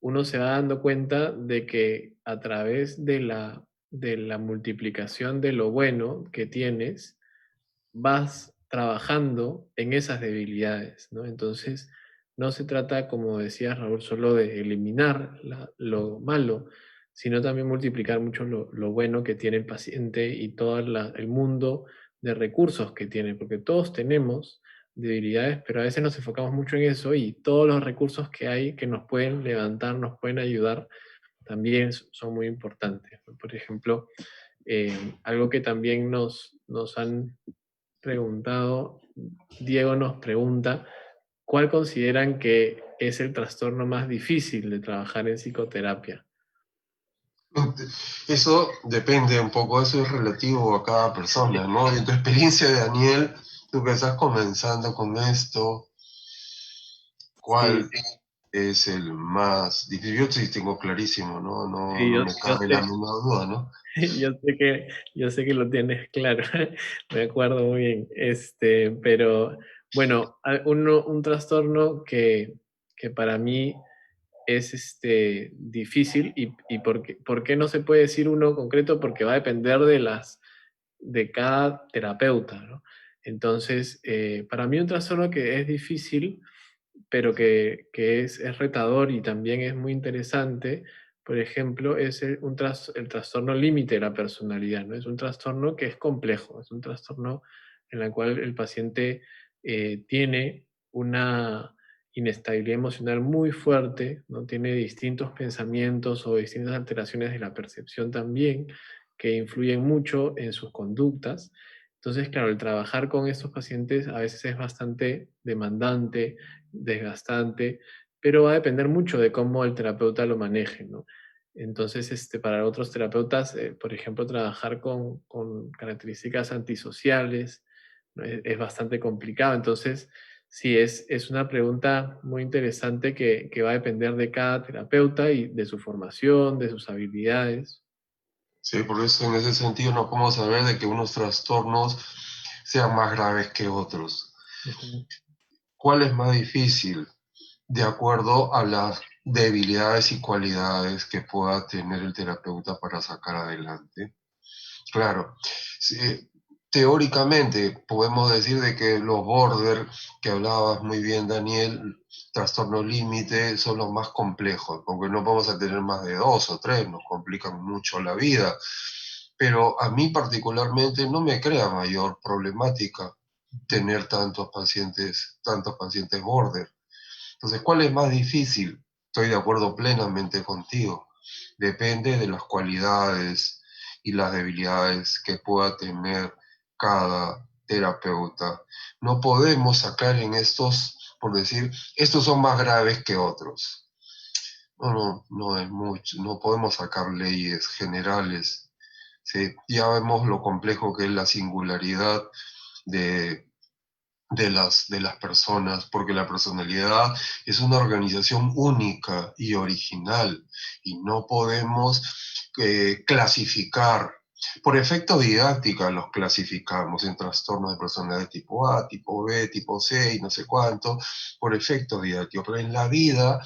uno se va dando cuenta de que a través de la multiplicación de lo bueno que tienes, vas trabajando en esas debilidades, ¿no? Entonces, no se trata, como decía Raúl, solo de eliminar lo malo, sino también multiplicar mucho lo bueno que tiene el paciente y todo el mundo de recursos que tiene, porque todos tenemos debilidades, pero a veces nos enfocamos mucho en eso, y todos los recursos que hay que nos pueden levantar, nos pueden ayudar, también son muy importantes. Por ejemplo, algo que también nos han preguntado, Diego nos pregunta, ¿cuál consideran que es el trastorno más difícil de trabajar en psicoterapia? Eso depende un poco, eso es relativo a cada persona, ¿no? En tu experiencia, Daniel, tú que estás comenzando con esto, ¿cuál es el más difícil? Yo sí tengo clarísimo, ¿no? No, Sí, no me cabe la menor duda, ¿no? Yo sé que lo tienes claro, me acuerdo muy bien. Pero bueno, un trastorno que para mí es difícil. ¿Y por qué no se puede decir uno concreto? Porque va a depender de cada terapeuta, ¿no? Entonces, para mí un trastorno que es difícil, pero que es retador y también es muy interesante, por ejemplo, es el trastorno límite de la personalidad, ¿no? Es un trastorno que es complejo, es un trastorno en el cual el paciente tiene una inestabilidad emocional muy fuerte, ¿no? Tiene distintos pensamientos o distintas alteraciones de la percepción también, que influyen mucho en sus conductas. Entonces, claro, el trabajar con estos pacientes a veces es bastante demandante, desgastante, pero va a depender mucho de cómo el terapeuta lo maneje, ¿no? Entonces, para otros terapeutas, por ejemplo, trabajar con características antisociales, ¿no? Es bastante complicado. Entonces, sí, es una pregunta muy interesante que va a depender de cada terapeuta y de su formación, de sus habilidades. Sí, por eso en ese sentido no podemos hablar de que unos trastornos sean más graves que otros. ¿Cuál es más difícil? De acuerdo a las debilidades y cualidades que pueda tener el terapeuta para sacar adelante. Claro, teóricamente podemos decir de que los border, que hablabas muy bien, Daniel, trastorno límite, son los más complejos, porque no vamos a tener más de 2 o 3, nos complican mucho la vida. Pero a mí particularmente no me crea mayor problemática tener tantos pacientes border. Entonces, ¿cuál es más difícil? Estoy de acuerdo plenamente contigo. Depende de las cualidades y las debilidades que pueda tener cada terapeuta. No podemos sacar en estos, por decir, estos son más graves que otros. No es mucho. No podemos sacar leyes generales. ¿Sí? Ya vemos lo complejo que es la singularidad de las personas, porque la personalidad es una organización única y original, y no podemos clasificar. Por efecto didáctica los clasificamos en trastornos de personalidad tipo A, tipo B, tipo C y no sé cuánto, por efecto didáctico, pero en la vida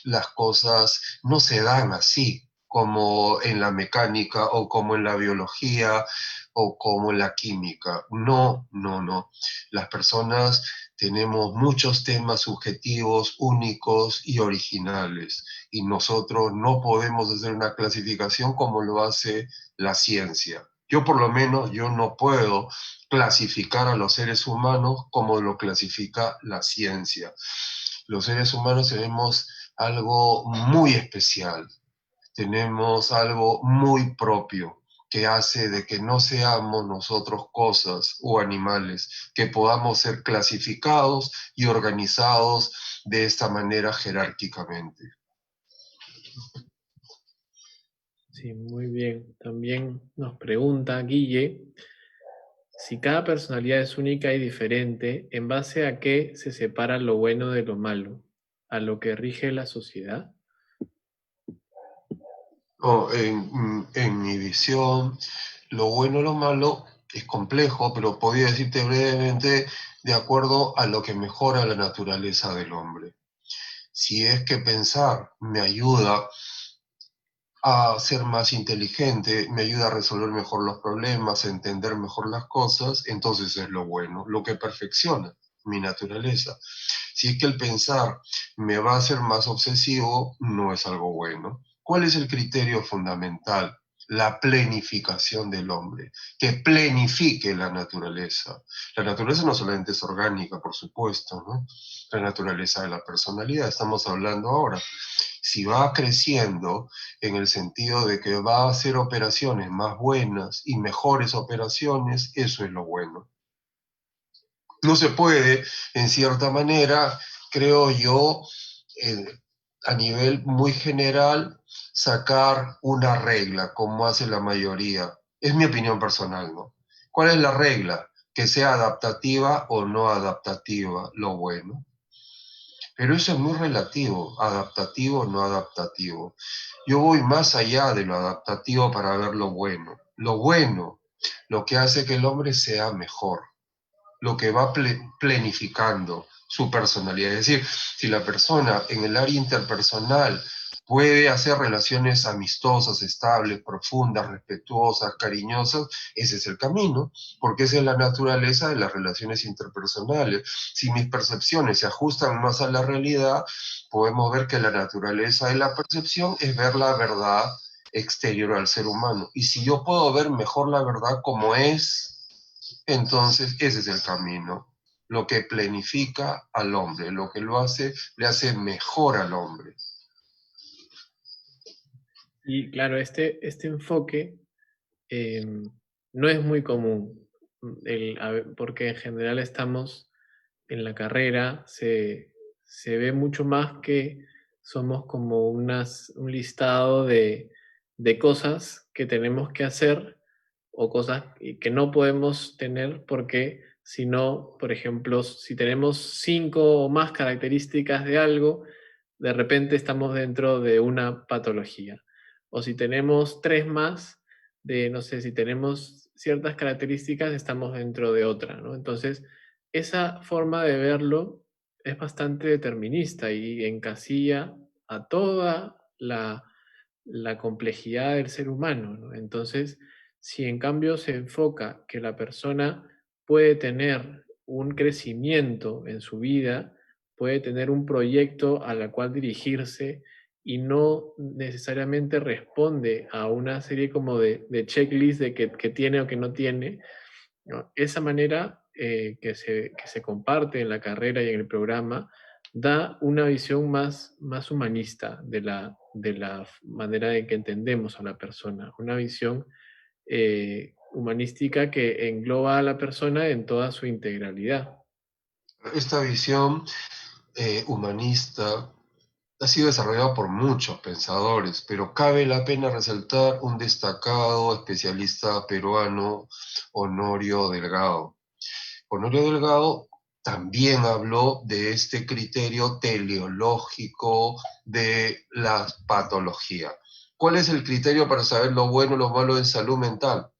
las cosas no se dan así, como en la mecánica o como en la biología o como en la química. No. Las personas tenemos muchos temas subjetivos, únicos y originales, y nosotros no podemos hacer una clasificación como lo hace la ciencia. Yo por lo menos, yo no puedo clasificar a los seres humanos como lo clasifica la ciencia. Los seres humanos tenemos algo muy especial, tenemos algo muy propio, que hace de que no seamos nosotros cosas o animales, que podamos ser clasificados y organizados de esta manera jerárquicamente. Sí, muy bien. También nos pregunta Guille, si cada personalidad es única y diferente, ¿en base a qué se separa lo bueno de lo malo? ¿A lo que rige la sociedad? En mi visión, lo bueno y lo malo es complejo, pero podría decirte brevemente de acuerdo a lo que mejora la naturaleza del hombre. Si es que pensar me ayuda a ser más inteligente, me ayuda a resolver mejor los problemas, a entender mejor las cosas, entonces es lo bueno, lo que perfecciona mi naturaleza. Si es que el pensar me va a hacer más obsesivo, no es algo bueno. ¿Cuál es el criterio fundamental? La plenificación del hombre, que plenifique la naturaleza. La naturaleza no solamente es orgánica, por supuesto, ¿no? La naturaleza de la personalidad, estamos hablando ahora. Si va creciendo en el sentido de que va a hacer operaciones más buenas y mejores operaciones, eso es lo bueno. No se puede, en cierta manera, creo yo, a nivel muy general, sacar una regla, como hace la mayoría. Es mi opinión personal, ¿no? ¿Cuál es la regla? Que sea adaptativa o no adaptativa, lo bueno. Pero eso es muy relativo, adaptativo o no adaptativo. Yo voy más allá de lo adaptativo para ver lo bueno. Lo bueno, lo que hace que el hombre sea mejor, lo que va planificando, su personalidad. Es decir, si la persona en el área interpersonal puede hacer relaciones amistosas, estables, profundas, respetuosas, cariñosas, ese es el camino, porque esa es la naturaleza de las relaciones interpersonales. Si mis percepciones se ajustan más a la realidad, podemos ver que la naturaleza de la percepción es ver la verdad exterior al ser humano. Y si yo puedo ver mejor la verdad como es, entonces ese es el camino. Lo que planifica al hombre, lo que lo hace, le hace mejor al hombre. Y claro, este enfoque no es muy común, porque en general estamos en la carrera, se ve mucho más que somos como un listado de cosas que tenemos que hacer o cosas que no podemos tener porque si no, por ejemplo, si tenemos 5 o más características de algo, de repente estamos dentro de una patología. O si tenemos 3 más, no sé, si tenemos ciertas características, estamos dentro de otra, ¿no? Entonces, esa forma de verlo es bastante determinista y encasilla a toda la complejidad del ser humano, ¿no? Entonces, si en cambio se enfoca que la persona puede tener un crecimiento en su vida, puede tener un proyecto al cual dirigirse y no necesariamente responde a una serie como de checklist de que tiene o que no tiene, ¿no? Esa manera que se comparte en la carrera y en el programa da una visión más humanista de la manera en que entendemos a la persona, una visión humanística que engloba a la persona en toda su integralidad. Esta visión humanista ha sido desarrollada por muchos pensadores, pero cabe la pena resaltar un destacado especialista peruano, Honorio Delgado. Honorio Delgado también habló de este criterio teleológico de la patología. ¿Cuál es el criterio para saber lo bueno y lo malo en salud mental?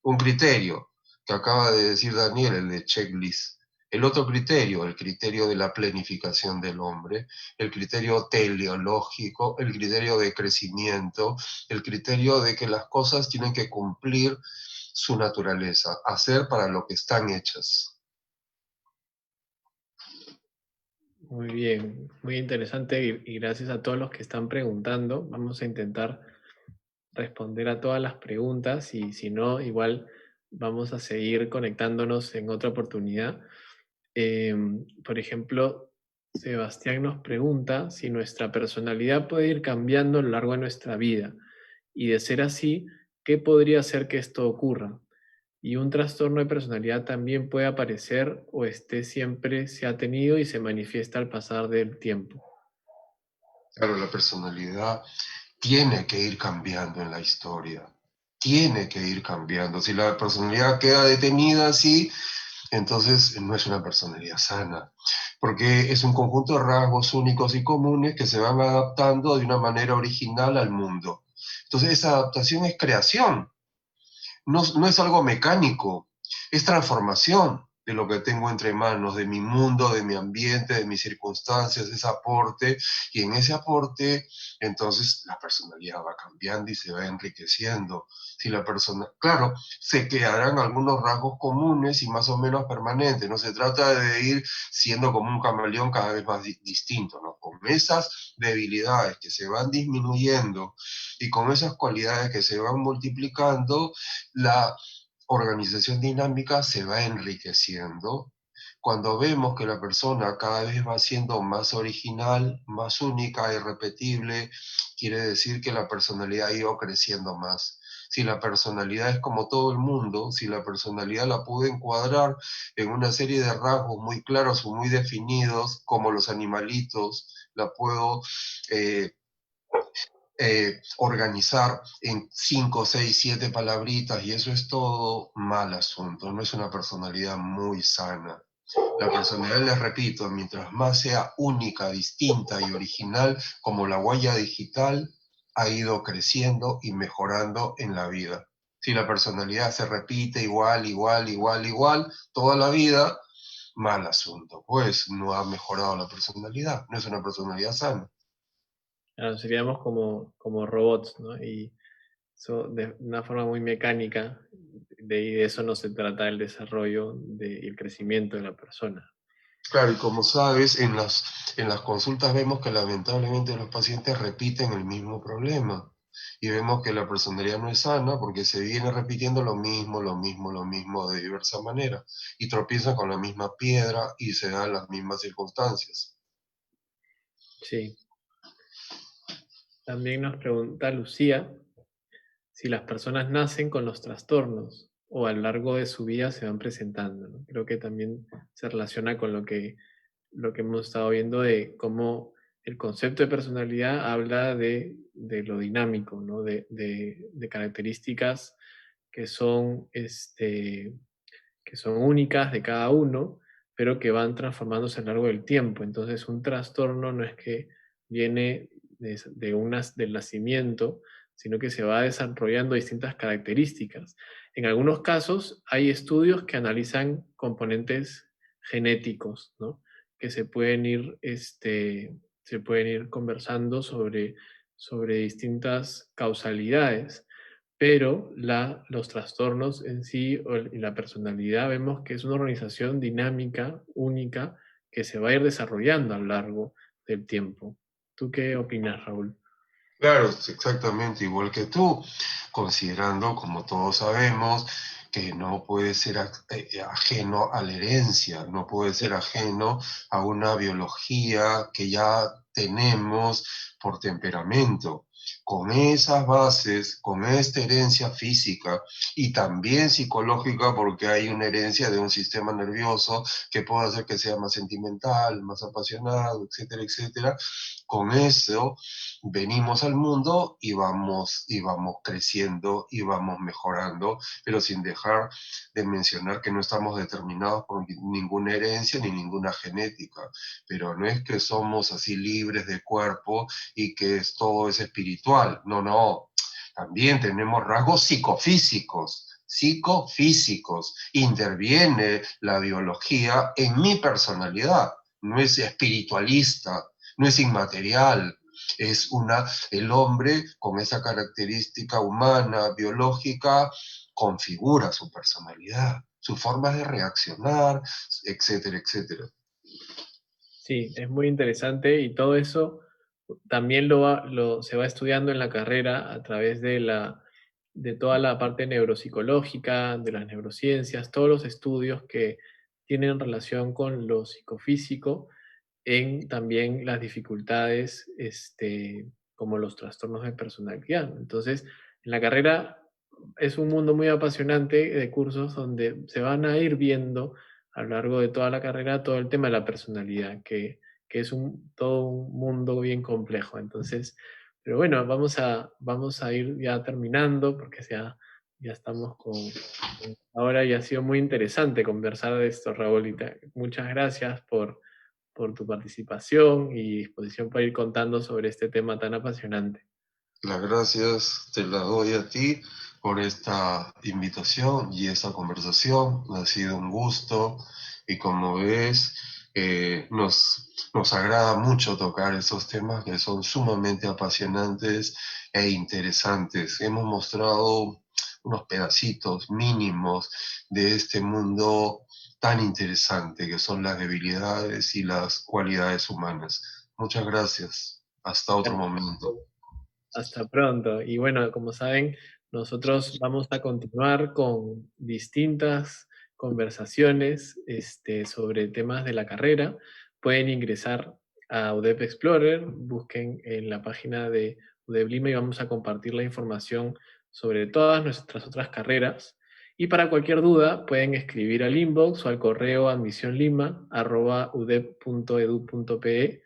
Un criterio que acaba de decir Daniel, el de checklist. El otro criterio, el criterio de la planificación del hombre, el criterio teleológico, el criterio de crecimiento, el criterio de que las cosas tienen que cumplir su naturaleza, hacer para lo que están hechas. Muy bien, muy interesante y gracias a todos los que están preguntando. Vamos a intentar responder a todas las preguntas y si no, igual vamos a seguir conectándonos en otra oportunidad. Por ejemplo, Sebastián nos pregunta si nuestra personalidad puede ir cambiando a lo largo de nuestra vida y de ser así, ¿qué podría hacer que esto ocurra? Y un trastorno de personalidad también puede aparecer o siempre se ha tenido y se manifiesta al pasar del tiempo. Claro, la personalidad tiene que ir cambiando en la historia, tiene que ir cambiando. Si la personalidad queda detenida así, entonces no es una personalidad sana, porque es un conjunto de rasgos únicos y comunes que se van adaptando de una manera original al mundo. Entonces esa adaptación es creación, no es algo mecánico, es transformación de lo que tengo entre manos, de mi mundo, de mi ambiente, de mis circunstancias, ese aporte, y en ese aporte, entonces la personalidad va cambiando y se va enriqueciendo. Si la persona, claro, se quedarán algunos rasgos comunes y más o menos permanentes, no se trata de ir siendo como un camaleón cada vez más distinto, ¿no? Con esas debilidades que se van disminuyendo y con esas cualidades que se van multiplicando, la organización dinámica se va enriqueciendo. Cuando vemos que la persona cada vez va siendo más original, más única, irrepetible, quiere decir que la personalidad ha ido creciendo más. Si la personalidad es como todo el mundo, si la personalidad la pude encuadrar en una serie de rasgos muy claros o muy definidos, como los animalitos, la puedo organizar en 5, 6, 7 palabritas y eso es todo, mal asunto, no es una personalidad muy sana. La personalidad, les repito, mientras más sea única, distinta y original, como la huella digital, ha ido creciendo y mejorando en la vida. Si la personalidad se repite igual, toda la vida, mal asunto, pues no ha mejorado la personalidad, no es una personalidad sana. Claro, seríamos como robots, ¿no? Y eso de una forma muy mecánica, y de eso no se trata el desarrollo y el crecimiento de la persona. Claro, y como sabes, en las consultas vemos que lamentablemente los pacientes repiten el mismo problema. Y vemos que la personalidad no es sana porque se viene repitiendo lo mismo de diversas maneras. Y tropiezan con la misma piedra y se dan las mismas circunstancias. Sí. También nos pregunta Lucía si las personas nacen con los trastornos o a lo largo de su vida se van presentando, ¿no? Creo que también se relaciona con lo que hemos estado viendo de cómo el concepto de personalidad habla de lo dinámico, ¿no? De características que son únicas de cada uno, pero que van transformándose a lo largo del tiempo. Entonces un trastorno no es que viene del nacimiento, sino que se va desarrollando distintas características. En algunos casos hay estudios que analizan componentes genéticos, ¿no? Que se pueden ir conversando sobre distintas causalidades, pero los trastornos en sí y la personalidad vemos que es una organización dinámica, única, que se va a ir desarrollando a lo largo del tiempo. ¿Tú qué opinas, Raúl? Claro, exactamente igual que tú, considerando, como todos sabemos, que no puede ser ajeno a la herencia, no puede ser ajeno a una biología que ya tenemos por temperamento. Con esas bases, con esta herencia física y también psicológica, porque hay una herencia de un sistema nervioso que puede hacer que sea más sentimental, más apasionado, etcétera, etcétera. Con eso venimos al mundo y vamos creciendo y vamos mejorando, pero sin dejar de mencionar que no estamos determinados por ninguna herencia ni ninguna genética. Pero no es que somos así libres de cuerpo y que todo es espiritual. No. También tenemos rasgos psicofísicos. Interviene la biología en mi personalidad. No es espiritualista, no es inmaterial. Es el hombre con esa característica humana, biológica, configura su personalidad, sus formas de reaccionar, etcétera, etcétera. Sí, es muy interesante y todo eso también se va estudiando en la carrera a través de toda la parte neuropsicológica, de las neurociencias, todos los estudios que tienen relación con lo psicofísico, en también las dificultades como los trastornos de personalidad. Entonces, en la carrera es un mundo muy apasionante de cursos donde se van a ir viendo a lo largo de toda la carrera todo el tema de la personalidad, que es todo un mundo bien complejo. Entonces, pero bueno, vamos a ir ya terminando porque ya estamos con ahora y ha sido muy interesante conversar de esto, Raúl. Muchas gracias por tu participación y disposición para ir contando sobre este tema tan apasionante. Las gracias te las doy a ti por esta invitación y esta conversación. Ha sido un gusto y como ves, nos agrada mucho tocar esos temas que son sumamente apasionantes e interesantes. Hemos mostrado unos pedacitos mínimos de este mundo tan interesante que son las debilidades y las cualidades humanas. Muchas gracias. Hasta otro momento. Hasta pronto. Y bueno, como saben, nosotros vamos a continuar con distintas conversaciones sobre temas de la carrera. Pueden ingresar a UDEP Explorer, busquen en la página de UDEP Lima y vamos a compartir la información sobre todas nuestras otras carreras. Y para cualquier duda pueden escribir al inbox o al correo admisionlima@udep.edu.pe.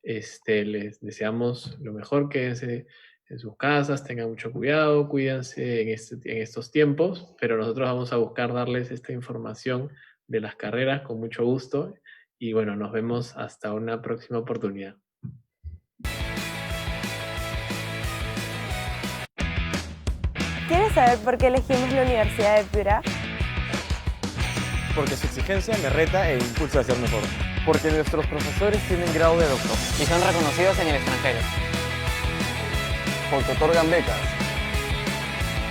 Les deseamos lo mejor, quédense en sus casas, tengan mucho cuidado, cuídense en estos tiempos, pero nosotros vamos a buscar darles esta información de las carreras con mucho gusto y bueno, nos vemos hasta una próxima oportunidad. ¿Quieres saber por qué elegimos la Universidad de Piura? Porque su exigencia me reta e impulsa a ser mejor. Porque nuestros profesores tienen grado de doctor. Y son reconocidos en el extranjero. Porque otorgan becas.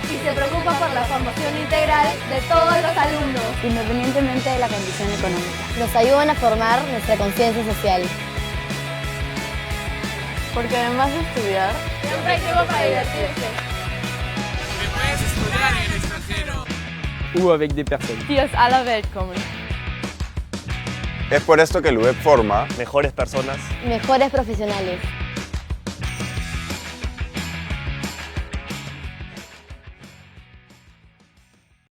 Y se preocupa por la formación integral de todos los alumnos. Independientemente de la condición económica. Nos ayudan a formar nuestra conciencia social. Porque además de estudiar, Siempre hay tiempo para divertirse. Porque puedes estudiar en el extranjero. Ou avec des personnes. die aus aller Welt kommen. Es por esto que el UEP forma Mejores personas. Mejores profesionales.